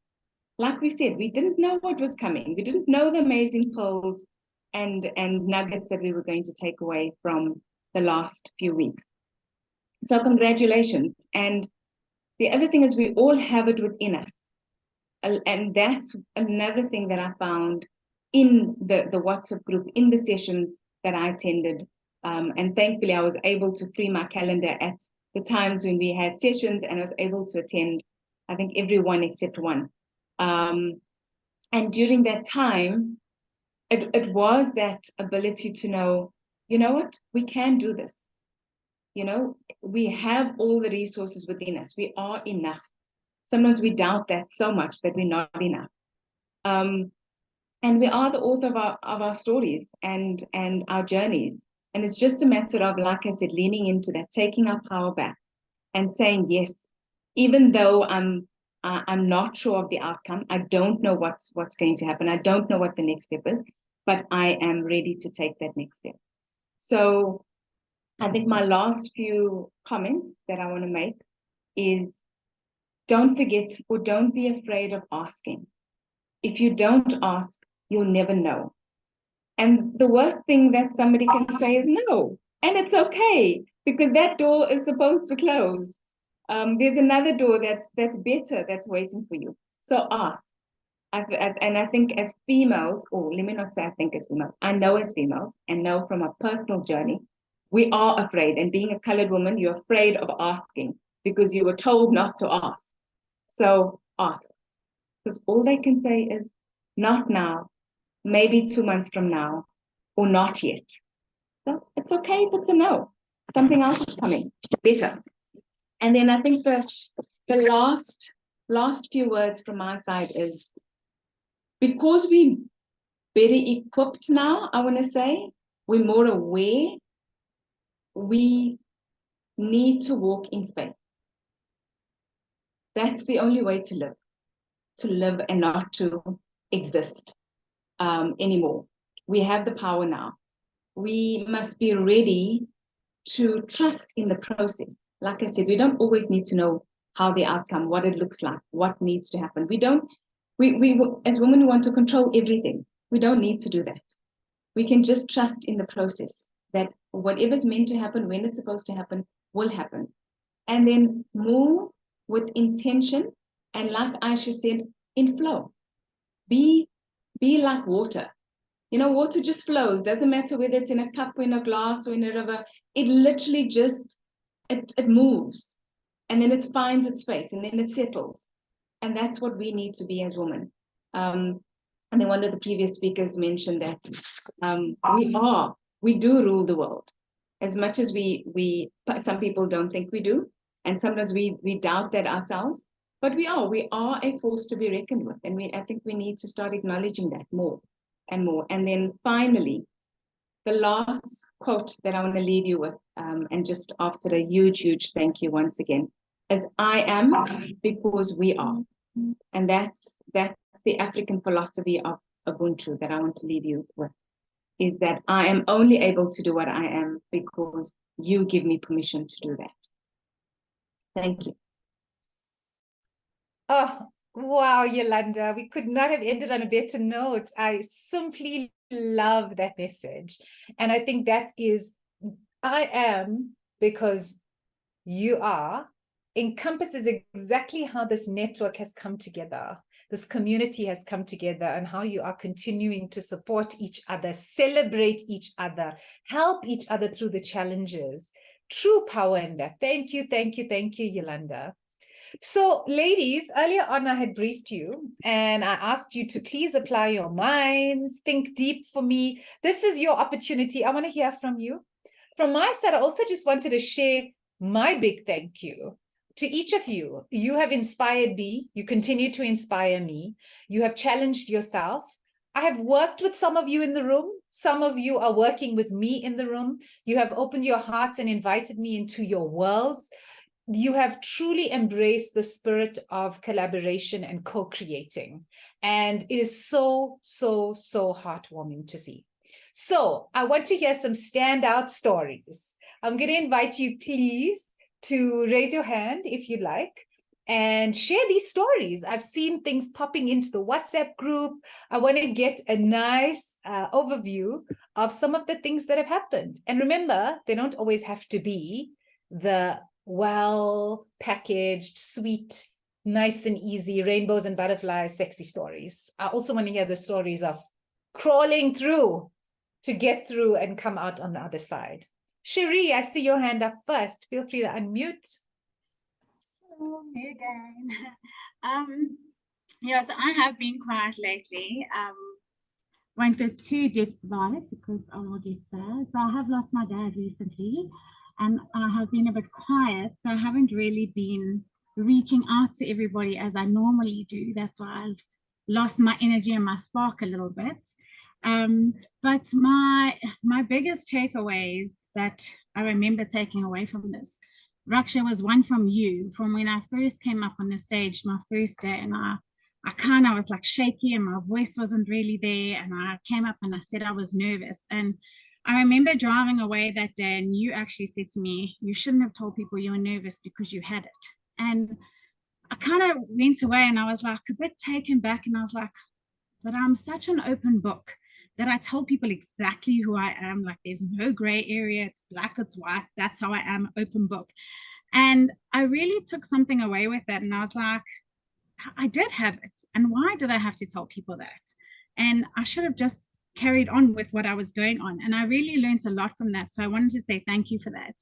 Speaker 11: Like we said, we didn't know what was coming. We didn't know the amazing pearls and nuggets that we were going to take away from the last few weeks. So congratulations. And the other thing is we all have it within us. And that's another thing that I found in the WhatsApp group, in the sessions that I attended. And thankfully, I was able to free my calendar at the times when we had sessions, and I was able to attend, I think, every one except one. And during that time, it was that ability to know, you know what, we can do this. You know, we have all the resources within us. We are enough. Sometimes we doubt that so much that we're not enough. And we are the author of our stories and our journeys. And it's just a matter of, like I said, leaning into that, taking our power back and saying, yes, even though I'm not sure of the outcome, I don't know what's going to happen. I don't know what the next step is, but I am ready to take that next step. So I think my last few comments that I want to make is, don't forget or don't be afraid of asking. If you don't ask, you'll never know. And the worst thing that somebody can say is no. And it's okay, because that door is supposed to close. There's another door that's better, that's waiting for you. So ask. And I think as females, or let me not say I think as females, I know as females and know from a personal journey, we are afraid. And being a colored woman, you're afraid of asking because you were told not to ask. So ask. Because all they can say is, not now, maybe 2 months from now, or not yet. So it's okay if it's a no. Something else is coming, better. And then I think the last few words from my side is, because we're better equipped now, I want to say, we're more aware, we need to walk in faith. That's the only way to live and not to exist anymore. We have the power now. We must be ready to trust in the process. Like I said, we don't always need to know how the outcome, what it looks like, what needs to happen. We as women, we want to control everything. We don't need to do that. We can just trust in the process that whatever's meant to happen, when it's supposed to happen, will happen. And then move with intention. And like Aisha said, in flow. Be like water. You know, water just flows. Doesn't matter whether it's in a cup or in a glass or in a river. It literally just, it moves. And then it finds its space and then it settles. And that's what we need to be as women. And then one of the previous speakers mentioned that we do rule the world. As much as some people don't think we do. And sometimes we doubt that ourselves. But we are a force to be reckoned with. And I think we need to start acknowledging that more and more. And then finally, the last quote that I want to leave you with, and just after a huge, huge thank you once again, is I am because we are. And that's the African philosophy of Ubuntu that I want to leave you with, is that I am only able to do what I am because you give me permission to do that. Thank you.
Speaker 1: Oh, wow, Yolanda, we could not have ended on a better note. I simply love that message. And I think that is, I am because you are, encompasses exactly how this network has come together. This community has come together, and how you are continuing to support each other, celebrate each other, help each other through the challenges. True power in that. Thank you, thank you, thank you, Yolanda. So, ladies, earlier on I had briefed you and I asked you to please apply your minds, think deep for me. This is your opportunity. I want to hear from you. From my side, I also just wanted to share my big thank you to each of you. You have inspired me. You continue to inspire me. You have challenged yourself. I have worked with some of you in the room. Some of you are working with me in the room. You have opened your hearts and invited me into your worlds. You have truly embraced the spirit of collaboration and co-creating. And it is so, so, so heartwarming to see. So I want to hear some standout stories. I'm going to invite you, please, to raise your hand if you like and share these stories. I've seen things popping into the WhatsApp group. I want to get a nice overview of some of the things that have happened. And remember, they don't always have to be the well-packaged, sweet, nice and easy, rainbows and butterflies, sexy stories. I also want to hear the stories of crawling through to get through and come out on the other side. Cherie, I see your hand up first. Feel free to unmute.
Speaker 4: Hello, me again. Yeah, so I have been quiet lately. Won't go too deep about it because I will get there. So I have lost my dad recently, and I have been a bit quiet. So I haven't really been reaching out to everybody as I normally do. That's why I've lost my energy and my spark a little bit. But my biggest takeaways that I remember taking away from this, Raksha, was one from you, from when I first came up on the stage, my first day, and I was like shaky and my voice wasn't really there. And I came up and I said I was nervous. And I remember driving away that day and you actually said to me, you shouldn't have told people you were nervous because you had it. And I kind of went away and I was like a bit taken back, and I was like, but I'm such an open book that I tell people exactly who I am. Like, there's no gray area. It's black, it's white. That's how I am, open book. And I really took something away with that. And I was like, I did have it. And why did I have to tell people that? And I should have just carried on with what I was going on. And I really learned a lot from that. So I wanted to say thank you for that.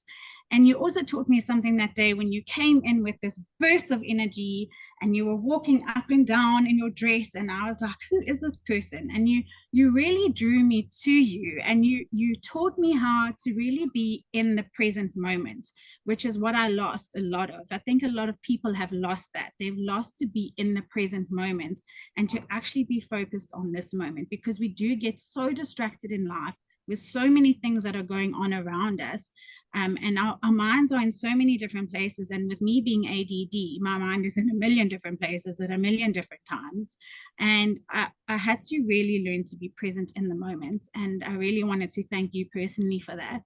Speaker 4: And you also taught me something that day when you came in with this burst of energy and you were walking up and down in your dress. And I was like, who is this person? And you really drew me to you, and you taught me how to really be in the present moment, which is what I lost a lot of. I think a lot of people have lost that. They've lost to be in the present moment and to actually be focused on this moment, because we do get so distracted in life with so many things that are going on around us. And our minds are in so many different places. And with me being ADD, my mind is in a million different places at a million different times. And I had to really learn to be present in the moment. And I really wanted to thank you personally for that.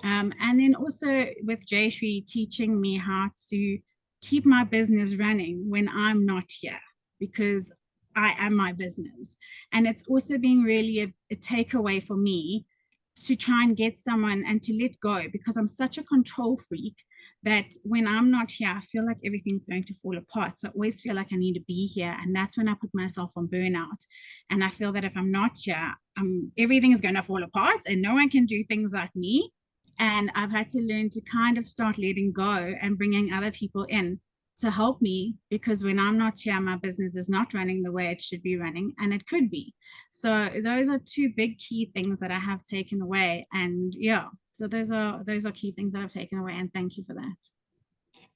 Speaker 4: And then also with Jayshree teaching me how to keep my business running when I'm not here, because I am my business. And it's also been really a takeaway for me to try and get someone and to let go, because I'm such a control freak that when I'm not here, I feel like everything's going to fall apart. So I always feel like I need to be here. And that's when I put myself on burnout. And I feel that if I'm not here, everything is going to fall apart and no one can do things like me. And I've had to learn to kind of start letting go and bringing other people in to help me, because when I'm not here, my business is not running the way it should be running, and it could be. So those are two big key things that I have taken away. And yeah, so those are key things that I've taken away, and thank you for that.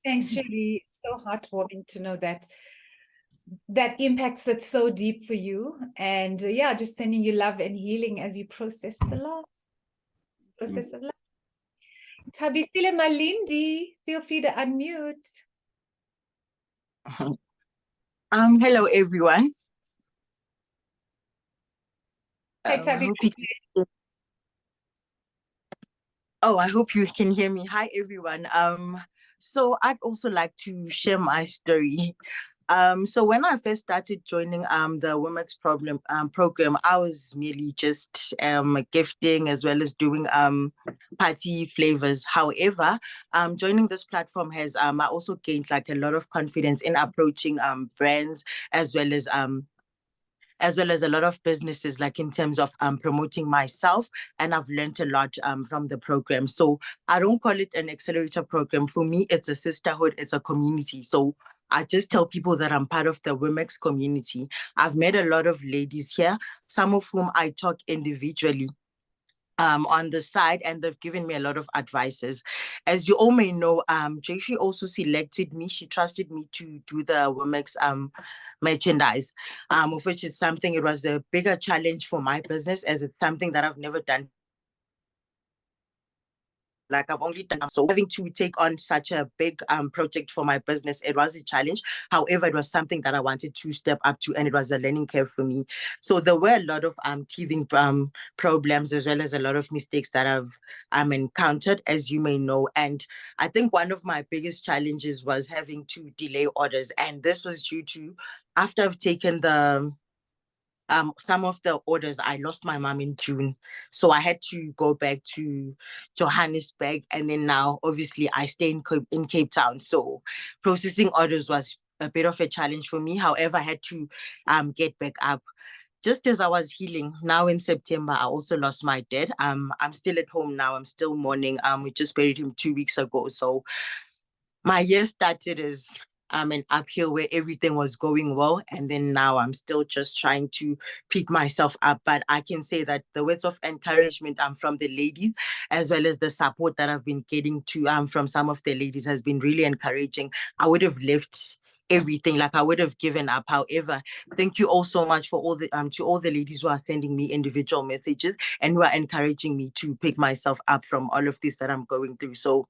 Speaker 1: Thanks, Sherry. So heartwarming to know that impacts it so deep for you. And yeah, just sending you love and healing as you process the love. Process of love. Thabisile Malindi, feel free to unmute.
Speaker 12: Hello everyone.
Speaker 1: Hey, Thabi.
Speaker 12: I hope you can hear me. Hi everyone. So I'd also like to share my story. So when I first started joining the WomX program, I was merely just gifting as well as doing party flavors. However, joining this platform has I also gained like a lot of confidence in approaching brands as well as a lot of businesses, like in terms of promoting myself. And I've learned a lot from the program. So I don't call it an accelerator program. For me, it's a sisterhood, it's a community. So I just tell people that I'm part of the WomX community. I've met a lot of ladies here, some of whom I talk individually on the side, and they've given me a lot of advices. As you all may know, Jayshree also selected me. She trusted me to do the WomX merchandise, of which is something, it was a bigger challenge for my business, as it's something that I've never done. Like I've only done, so having to take on such a big project for my business, it was a challenge. However, it was something that I wanted to step up to, and it was a learning curve for me. So there were a lot of teething problems, as well as a lot of mistakes that I've encountered, as you may know. And I think one of my biggest challenges was having to delay orders, and this was due to, after I've taken some of the orders, I lost my mom in June. So I had to go back to Johannesburg. And then now, obviously, I stay in Cape Town. So processing orders was a bit of a challenge for me. However, I had to get back up. Just as I was healing, now in September, I also lost my dad. I'm still at home now. I'm still mourning. We just buried him 2 weeks ago. So my year started as an uphill where everything was going well, and then now I'm still just trying to pick myself up. But I can say that the words of encouragement from the ladies, as well as the support that I've been getting to from some of the ladies, has been really encouraging. I would have left everything, like I would have given up. However, thank you all so much for all the to all the ladies who are sending me individual messages and who are encouraging me to pick myself up from all of this that I'm going through. So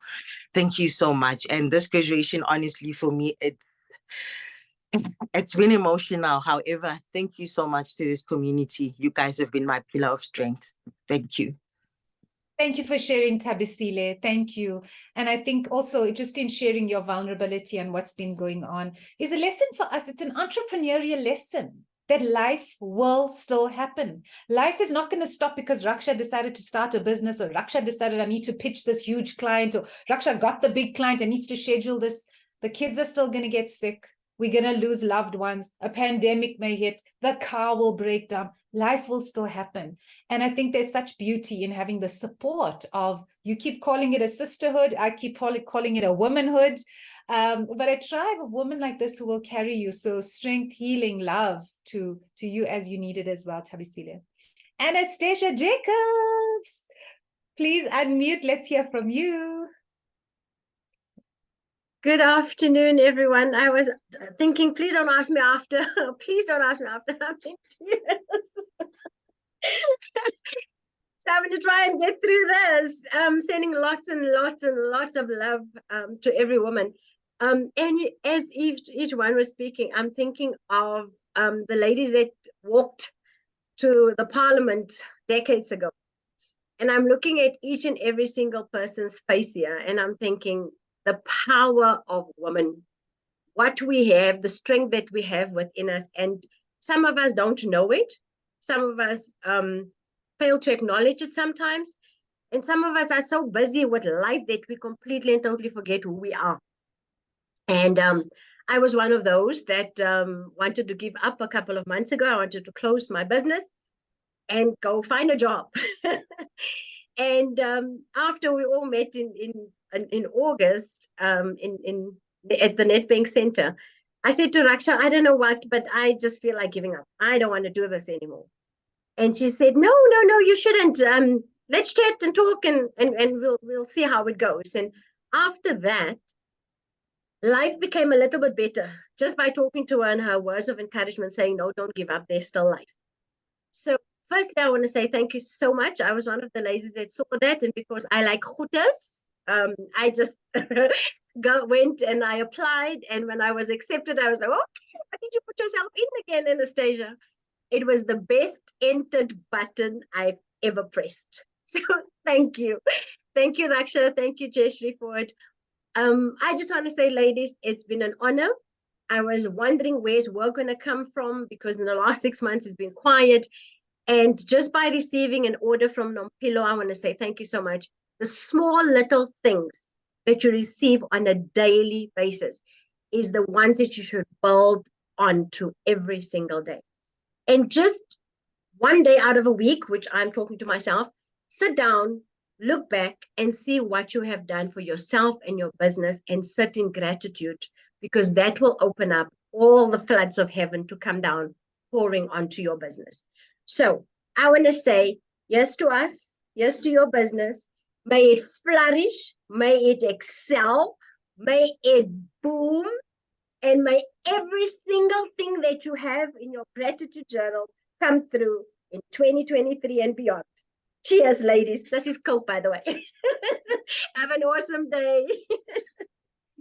Speaker 12: thank you so much. And this graduation, honestly, for me, it's been emotional. However, thank you so much to this community. You guys have been my pillar of strength. Thank you.
Speaker 1: Thank you for sharing, Thabisile. Thank you. And I think also just in sharing your vulnerability and what's been going on is a lesson for us. It's an entrepreneurial lesson that life will still happen. Life is not going to stop because Raksha decided to start a business, or Raksha decided I need to pitch this huge client, or Raksha got the big client and needs to schedule this. The kids are still going to get sick. We're going to lose loved ones. A pandemic may hit. The car will break down. Life will still happen. And I think there's such beauty in having the support of, you keep calling it a sisterhood, I keep calling it a womanhood, but a tribe of women like this who will carry you. So strength, healing, love to you as you need it as well, Thabisile. Anastasia Jacobs, please unmute. Let's hear from you.
Speaker 13: Good afternoon, everyone. I was thinking, please don't ask me after. Please don't ask me after. I'm in tears. So I'm going to try and get through this. Sending lots and lots and lots of love to every woman. And as each one was speaking, I'm thinking of the ladies that walked to the parliament decades ago. And I'm looking at each and every single person's face here, and I'm thinking the power of women, what we have, the strength that we have within us. And some of us don't know it. Some of us fail to acknowledge it sometimes. And some of us are so busy with life that we completely and totally forget who we are. And I was one of those that wanted to give up a couple of months ago. I wanted to close my business and go find a job. And after we all met in August at the NetBank Center, I said to Raksha, I don't know what, but I just feel like giving up. I don't want to do this anymore. And she said, no, you shouldn't. Let's chat and talk, and we'll see how it goes. And after that, life became a little bit better just by talking to her and her words of encouragement, saying, no, don't give up. There's still life. So firstly, I want to say thank you so much. I was one of the ladies that saw that, and because I like goeders, I just went and I applied. And when I was accepted, I was like, okay, why did you put yourself in again, Anastasia? It was the best entered button I've ever pressed. So thank you. Thank you, Raksha. Thank you, Jeshri, for it. I just want to say, ladies, it's been an honor. I was wondering where's work going to come from, because in the last 6 months it's been quiet. And just by receiving an order from Nompilo, I want to say thank you so much. The small little things that you receive on a daily basis is the ones that you should build onto every single day. And just one day out of a week, which I'm talking to myself, sit down, look back and see what you have done for yourself and your business, and sit in gratitude, because that will open up all the floods of heaven to come down, pouring onto your business. So I want to say yes to us, yes to your business. May it flourish, may it excel, may it boom, and may every single thing that you have in your gratitude journal come through in 2023 and beyond. Cheers, ladies. This is Coke, by the way. Have an awesome day.
Speaker 1: Thank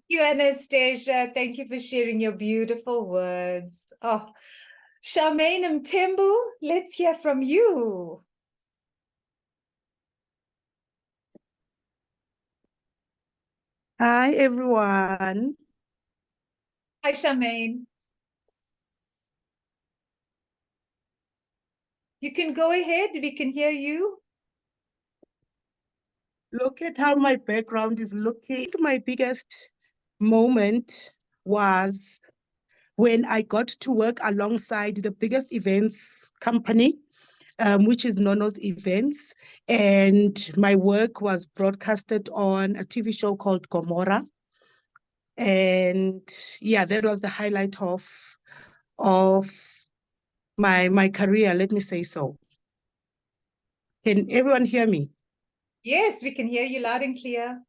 Speaker 1: you, Anastasia. Thank you for sharing your beautiful words. Oh, Charmaine Mthembu, let's hear from you.
Speaker 14: Hi, everyone.
Speaker 1: Hi, Charmaine. You can go ahead. We can hear you.
Speaker 14: Look at how my background is looking. My biggest moment was when I got to work alongside the biggest events company, which is Nono's Events. And my work was broadcasted on a TV show called Gomorrah. And yeah, that was the highlight of my career, let me say so. Can everyone hear me?
Speaker 1: Yes, we can hear you loud and clear.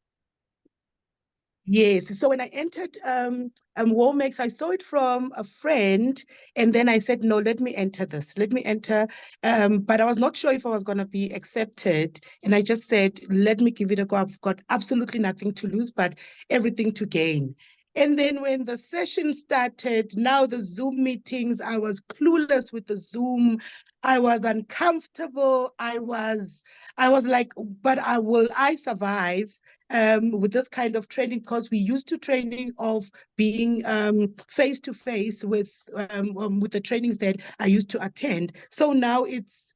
Speaker 14: Yes. So when I entered WomX, I saw it from a friend, and then I said, no, let me enter this. Let me enter. But I was not sure if I was going to be accepted. And I just said, let me give it a go. I've got absolutely nothing to lose, but everything to gain. And then when the session started, now the Zoom meetings, I was clueless with the Zoom. I was uncomfortable. I was like, but will I survive? With this kind of training, because we used to training of being face to face with the trainings that I used to attend. So now it's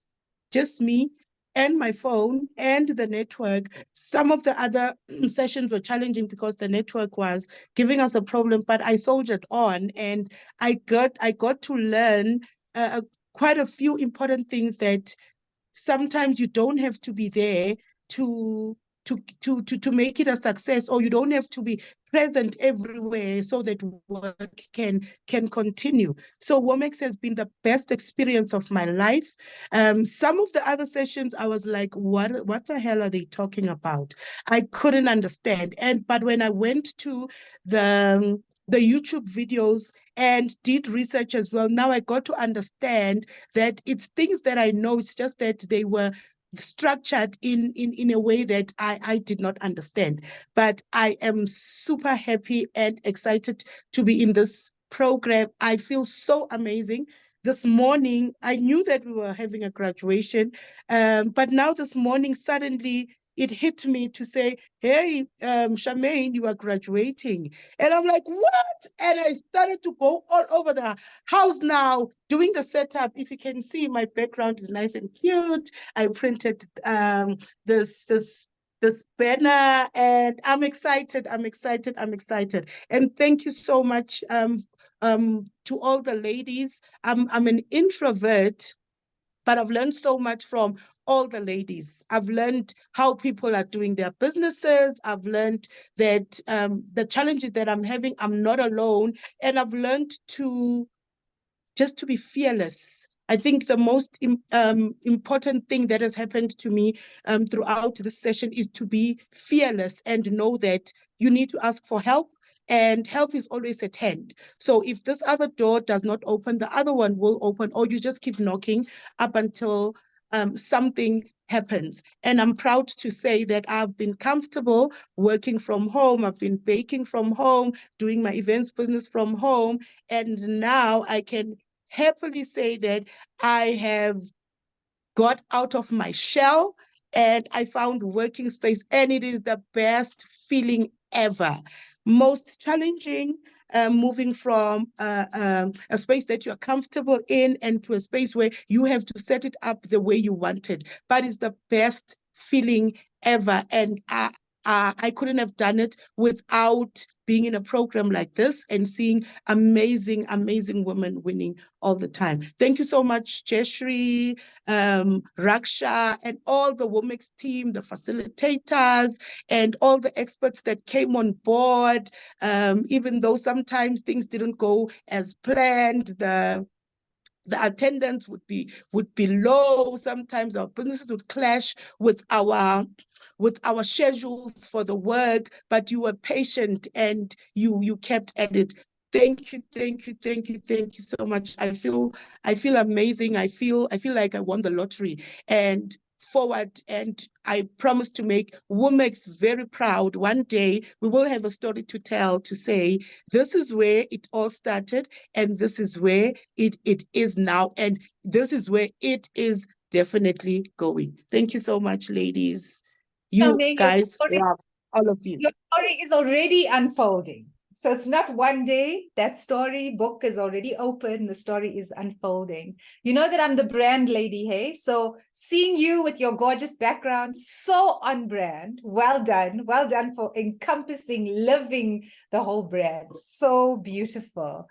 Speaker 14: just me and my phone and the network. Some of the other sessions were challenging because the network was giving us a problem, but I soldiered on, and I got to learn quite a few important things, that sometimes you don't have to be there to make it a success, or you don't have to be present everywhere so that work can continue. So WomX has been the best experience of my life. Some of the other sessions, I was like, what the hell are they talking about? I couldn't understand. But when I went to the YouTube videos and did research as well, now I got to understand that it's things that I know. It's just that they were structured in a way that I did not understand. But I am super happy and excited to be in this program. I feel so amazing this morning, I knew that we were having a graduation, but now this morning, suddenly, it hit me to say, hey, Charmaine, you are graduating. And I'm like, what? And I started to go all over the house now, doing the setup. If you can see, my background is nice and cute. I printed this banner, and I'm excited. And thank you so much to all the ladies. I'm an introvert, but I've learned so much from all the ladies. I've learned how people are doing their businesses. I've learned that the challenges that I'm having, I'm not alone. And I've learned to be fearless. I think the most important thing that has happened to me throughout this session is to be fearless and know that you need to ask for help, and help is always at hand. So if this other door does not open, the other one will open, or you just keep knocking up until something happens. And I'm proud to say that I've been comfortable working from home. I've been baking from home, doing my events business from home. And now I can happily say that I have got out of my shell and I found working space, and it is the best feeling ever. Most challenging, moving from a space that you're comfortable in and to a space where you have to set it up the way you want it. But it's the best feeling ever. And I couldn't have done it without being in a program like this and seeing amazing, amazing women winning all the time. Thank you so much, Jeshri, Raksha, and all the WomX team, the facilitators, and all the experts that came on board. Even though sometimes things didn't go as planned, the attendance would be low. Sometimes our businesses would clash with our schedules for the work, but you were patient and you kept at it. Thank you so much. I feel amazing. I feel like I won the lottery and forward, and I promise to make WomX very proud. One day we will have a story to tell, to say this is where it all started and this is where it is now, and this is where it is definitely going. Thank you so much, ladies. You
Speaker 1: Charmaine,
Speaker 14: guys rock, all of you.
Speaker 1: Your story is already unfolding. So it's not one day. That story book is already open. The story is unfolding. You know that I'm the brand lady, hey? So seeing you with your gorgeous background, so on brand. Well done. Well done for encompassing, living the whole brand. So beautiful.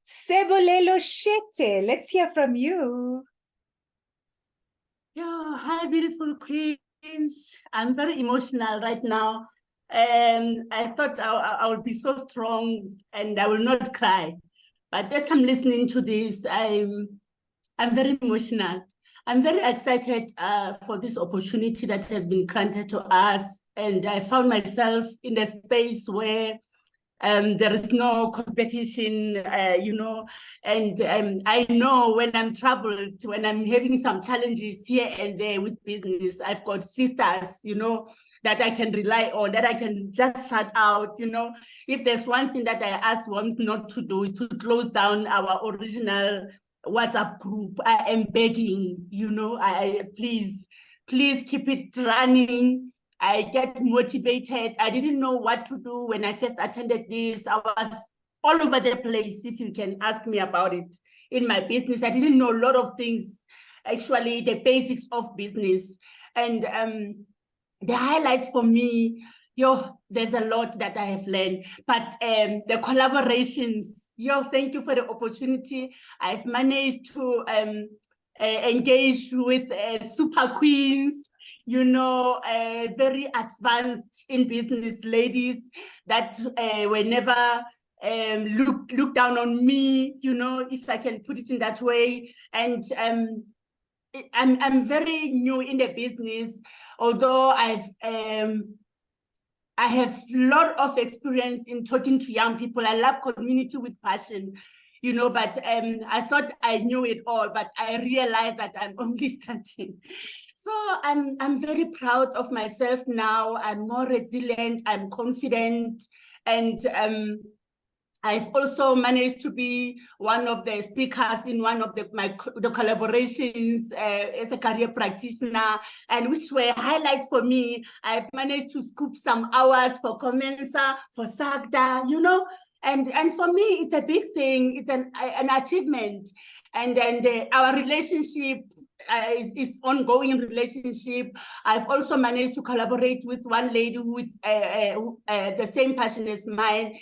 Speaker 1: Sebolelo Shete, let's hear from you.
Speaker 15: Yeah, hi, beautiful queens. I'm very emotional right now. And I thought I would be so strong and I will not cry. But as I'm listening to this, I'm very emotional. I'm very excited for this opportunity that has been granted to us. And I found myself in a space where there is no competition, and I know when I'm troubled, when I'm having some challenges here and there with business, I've got sisters, that I can rely on, that I can just shout out, If there's one thing that I ask one not to do is to close down our original WhatsApp group. I am begging, please keep it running. I get motivated. I didn't know what to do when I first attended this. I was all over the place, if you can ask me about it, in my business. I didn't know a lot of things, actually, the basics of business. And the highlights for me, there's a lot that I have learned, but the collaborations, thank you for the opportunity. I've managed to engage with super queens, very advanced in business ladies that were never look down on me, if I can put it in that way. And I'm very new in the business, although I have a lot of experience in talking to young people. I love community with passion, but I thought I knew it all, but I realized that I'm only starting. So I'm very proud of myself now. I'm more resilient, I'm confident, and I've also managed to be one of the speakers in one of the collaborations as a career practitioner, and which were highlights for me. I've managed to scoop some hours for Comensa, for SAGDA, you know, and for me, it's a big thing. It's an achievement. And then our relationship is ongoing relationship. I've also managed to collaborate with one lady with the same passion as mine.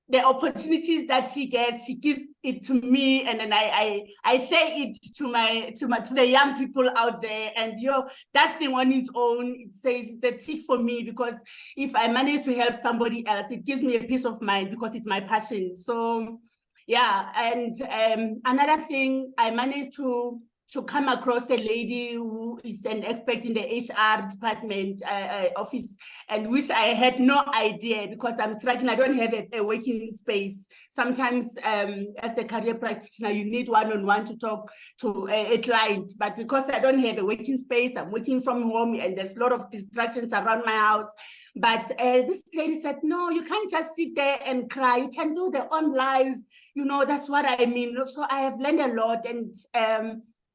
Speaker 15: The opportunities that she gets, she gives it to me, and then I share it to the young people out there. And that thing on its own, it says it's a tick for me, because if I manage to help somebody else, it gives me a peace of mind because it's my passion. So yeah, and another thing, I managed to come across a lady who is an expert in the HR department office, and which I had no idea, because I'm struggling. I don't have a working space. Sometimes as a career practitioner, you need one-on-one to talk to a client. But because I don't have a working space, I'm working from home, and there's a lot of distractions around my house. But this lady said, no, you can't just sit there and cry. You can do the online, that's what I mean. So I have learned a lot, and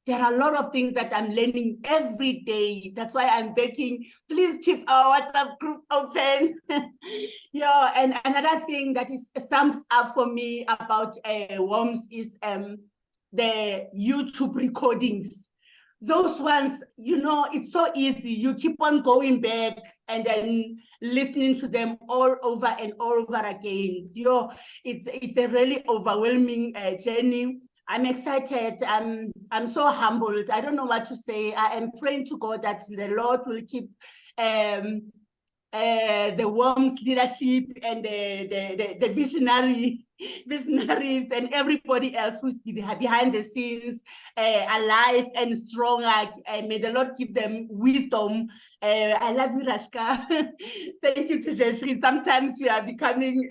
Speaker 15: there are a lot of things that I'm learning every day. That's why I'm begging, please keep our WhatsApp group open. And another thing that is a thumbs up for me about WOMS is the YouTube recordings. Those ones, it's so easy. You keep on going back and then listening to them all over and over again. It's a really overwhelming journey. I'm excited. I'm so humbled. I don't know what to say. I am praying to God that the Lord will keep the WOMS leadership and the visionaries and everybody else who's behind the scenes alive and strong. May the Lord give them wisdom. I love you, Rashka. Thank you to Jeshri. Sometimes we are becoming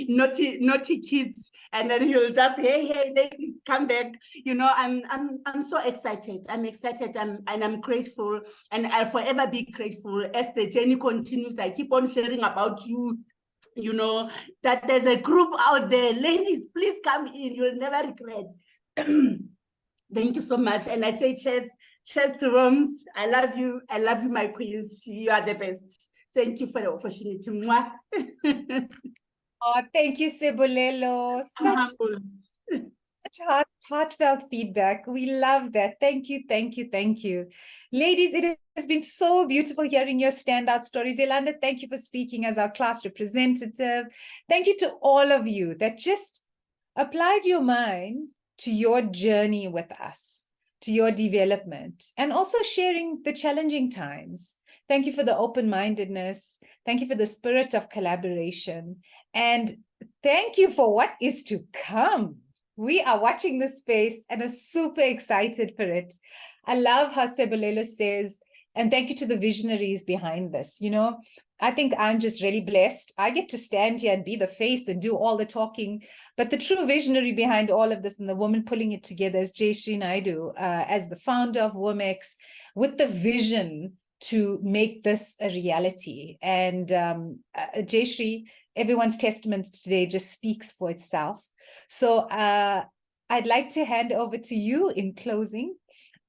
Speaker 15: naughty kids, and then you'll just, hey, ladies, come back. I'm so excited. I'm excited, and I'm grateful, and I'll forever be grateful as the journey continues. I keep on sharing about you. That there's a group out there. Ladies, please come in. You'll never regret. Thank you so much. And I say cheers to WOMS. I love you, my queens. You are the best. Thank you for the opportunity. Mwah.
Speaker 1: Oh, thank you, Sebolelo. Such heartfelt feedback. We love that. Thank you. Ladies, it has been so beautiful hearing your standout stories. Yolanda, thank you for speaking as our class representative. Thank you to all of you that just applied your mind to your journey with us, to your development, and also sharing the challenging times. Thank you for the open-mindedness. Thank you for the spirit of collaboration. And thank you for what is to come. We are watching this space and are super excited for it. I love how Sebolelo says, and thank you to the visionaries behind this. I think I'm just really blessed. I get to stand here and be the face and do all the talking, but the true visionary behind all of this and the woman pulling it together is Jayashree Naidu, as the founder of WomX, with the vision to make this a reality. And Jayashree, everyone's testament today just speaks for itself. So I'd like to hand over to you in closing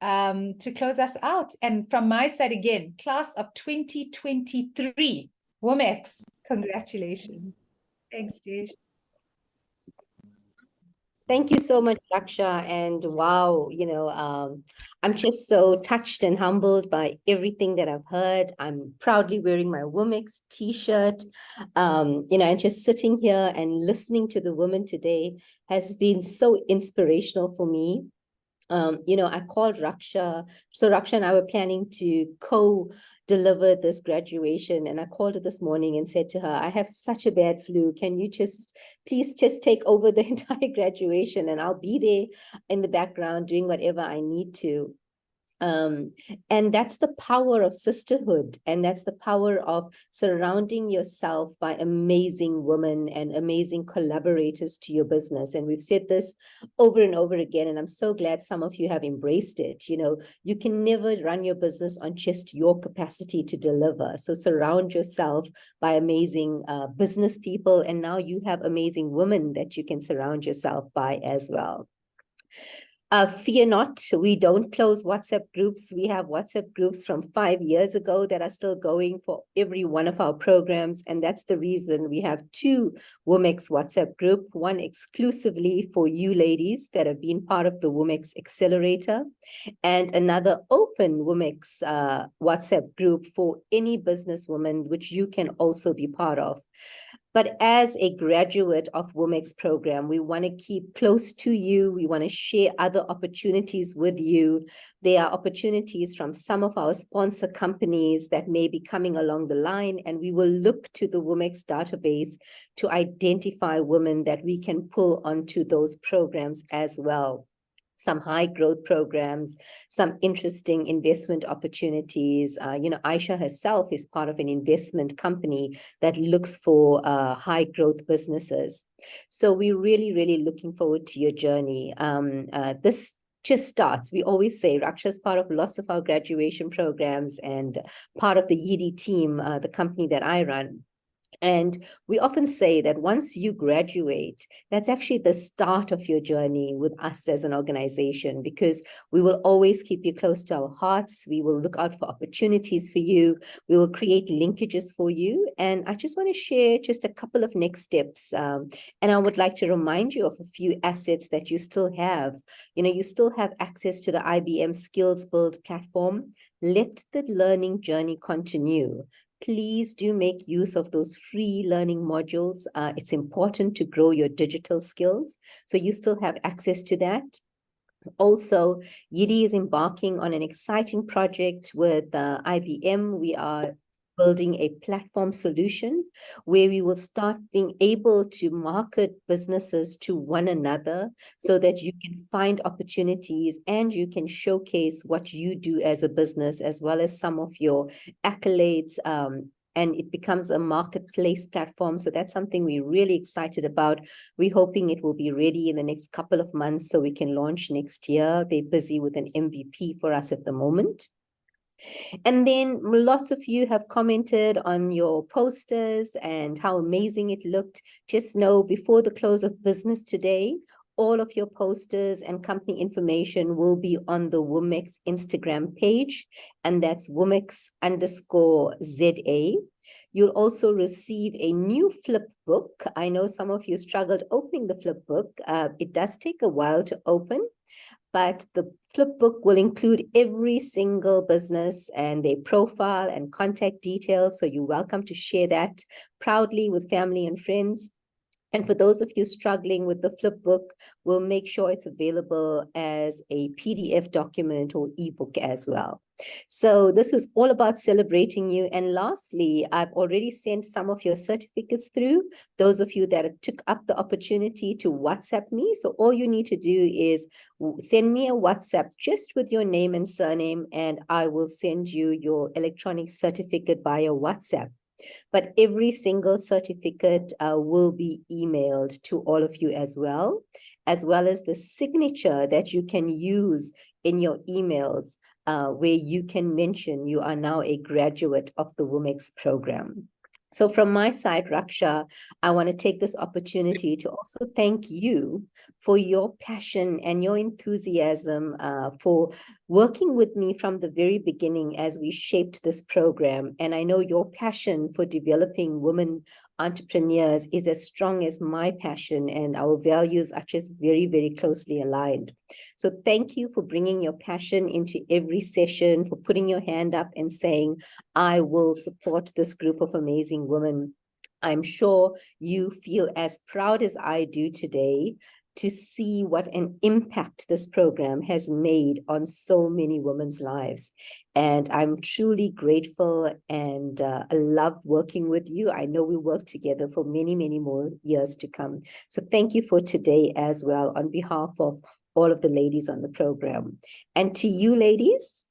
Speaker 1: to close us out. And from my side again, class of 2023, WomX, congratulations. Thanks, Jayashree.
Speaker 2: Thank you so much, Raksha. And wow, I'm just so touched and humbled by everything that I've heard. I'm proudly wearing my WomX t-shirt, and just sitting here and listening to the women today has been so inspirational for me. I called Raksha. So Raksha and I were planning to co-deliver this graduation. And I called her this morning and said to her, I have such a bad flu. Can you please take over the entire graduation, and I'll be there in the background doing whatever I need to. And that's the power of sisterhood. And that's the power of surrounding yourself by amazing women and amazing collaborators to your business. And we've said this over and over again, and I'm so glad some of you have embraced it. You know, you can never run your business on just your capacity to deliver. So surround yourself by amazing business people. And now you have amazing women that you can surround yourself by as well. Fear not, we don't close WhatsApp groups. We have WhatsApp groups from 5 years ago that are still going for every one of our programs. And that's the reason we have 2 WomX WhatsApp group, one exclusively for you ladies that have been part of the WomX Accelerator, and another open WomX WhatsApp group for any businesswoman, which you can also be part of. But as a graduate of WomX program, we want to keep close to you. We want to share other opportunities with you. There are opportunities from some of our sponsor companies that may be coming along the line, and we will look to the WomX database to identify women that we can pull onto those programs as well. Some high growth programs, some interesting investment opportunities. You know, Aisha herself is part of an investment company that looks for high growth businesses. So we're really, really looking forward to your journey. This just starts. We always say Raksha is part of lots of our graduation programs and part of the YIDI team, the company that I run. And we often say that once you graduate, that's actually the start of your journey with us as an organization, because we will always keep you close to our hearts. We will look out for opportunities for you. We will create linkages for you. And I just want to share just a couple of next steps. And I would like to remind you of a few assets that you still have. You know, you still have access to the IBM Skills Build platform. Let the learning journey continue. Please do make use of those free learning modules. It's important to grow your digital skills. So you still have access to that. Also, YIDI is embarking on an exciting project with IBM. We are building a platform solution where we will start being able to market businesses to one another so that you can find opportunities and you can showcase what you do as a business, as well as some of your accolades, and it becomes a marketplace platform. So that's something we're really excited about. We're hoping it will be ready in the next couple of months so we can launch next year. They're busy with an MVP for us at the moment. And then lots of you have commented on your posters and how amazing it looked. Just know before the close of business today, all of your posters and company information will be on the WomX Instagram page, and that's WomX_ZA. You'll also receive a new flip book. I know some of you struggled opening the flip book. It does take a while to open, but the flip book will include every single business and their profile and contact details. So you're welcome to share that proudly with family and friends. And for those of you struggling with the flip book, we'll make sure it's available as a PDF document or ebook as well. So this was all about celebrating you. And lastly, I've already sent some of your certificates through, those of you that took up the opportunity to WhatsApp me. So all you need to do is send me a WhatsApp just with your name and surname, and I will send you your electronic certificate via WhatsApp. But every single certificate will be emailed to all of you as well as the signature that you can use in your emails, where you can mention you are now a graduate of the WomX program. So from my side, Raksha, I want to take this opportunity to also thank you for your passion and your enthusiasm for working with me from the very beginning as we shaped this program. And I know your passion for developing women entrepreneurs is as strong as my passion, and our values are just very, very closely aligned. So thank you for bringing your passion into every session, for putting your hand up and saying, I will support this group of amazing women. I'm sure you feel as proud as I do today to see what an impact this program has made on so many women's lives. And I'm truly grateful, and I love working with you. I know we'll work together for many, many more years to come. So thank you for today as well on behalf of all of the ladies on the program. And to you ladies,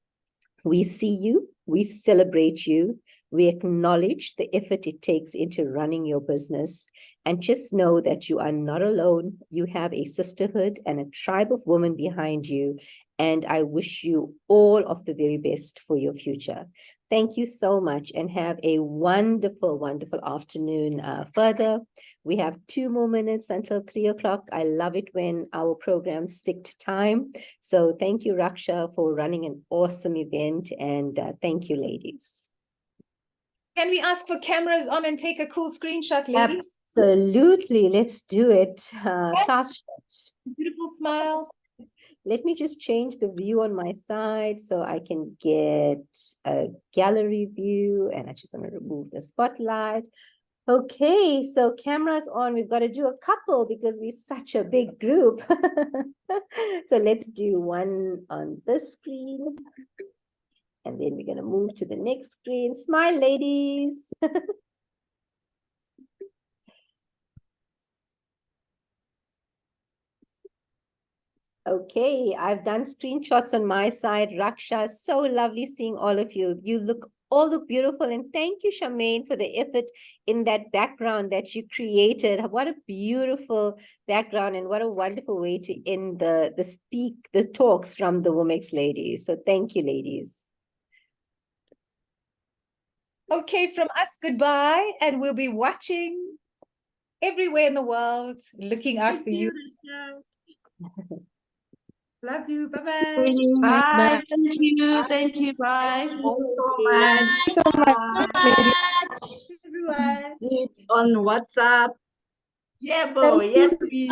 Speaker 2: We see you, we celebrate you, we acknowledge the effort it takes into running your business, and just know that you are not alone. You have a sisterhood and a tribe of women behind you, and I wish you all of the very best for your future. Thank you so much, and have a wonderful, wonderful afternoon further. We have 2 more minutes until 3 o'clock. I love it when our programs stick to time. So thank you, Raksha, for running an awesome event, and thank you, ladies.
Speaker 1: Can we ask for cameras on and take a cool screenshot, ladies?
Speaker 2: Absolutely, let's do it. Class shot.
Speaker 1: Beautiful smiles.
Speaker 2: Let me just change the view on my side so I can get a gallery view, and I just want to remove the spotlight. Okay, so cameras on. We've got to do a couple because we're such a big group. So let's do one on this screen. And then we're going to move to the next screen. Smile, ladies. Okay, I've done screenshots on my side. Raksha, so lovely seeing all of you. You all look beautiful. And thank you, Charmaine, for the effort in that background that you created. What a beautiful background, and what a wonderful way to end the talks from the WomX ladies. So thank you, ladies.
Speaker 1: Okay, from us, goodbye. And we'll be watching everywhere in the world, looking out for you. Love you. Bye-bye.
Speaker 16: Bye. Thank you. Thank you. Bye.
Speaker 15: Thank you so much.
Speaker 1: Thank you so much, everyone.
Speaker 15: Meet on WhatsApp.
Speaker 1: Yeah, boy. Yes, please.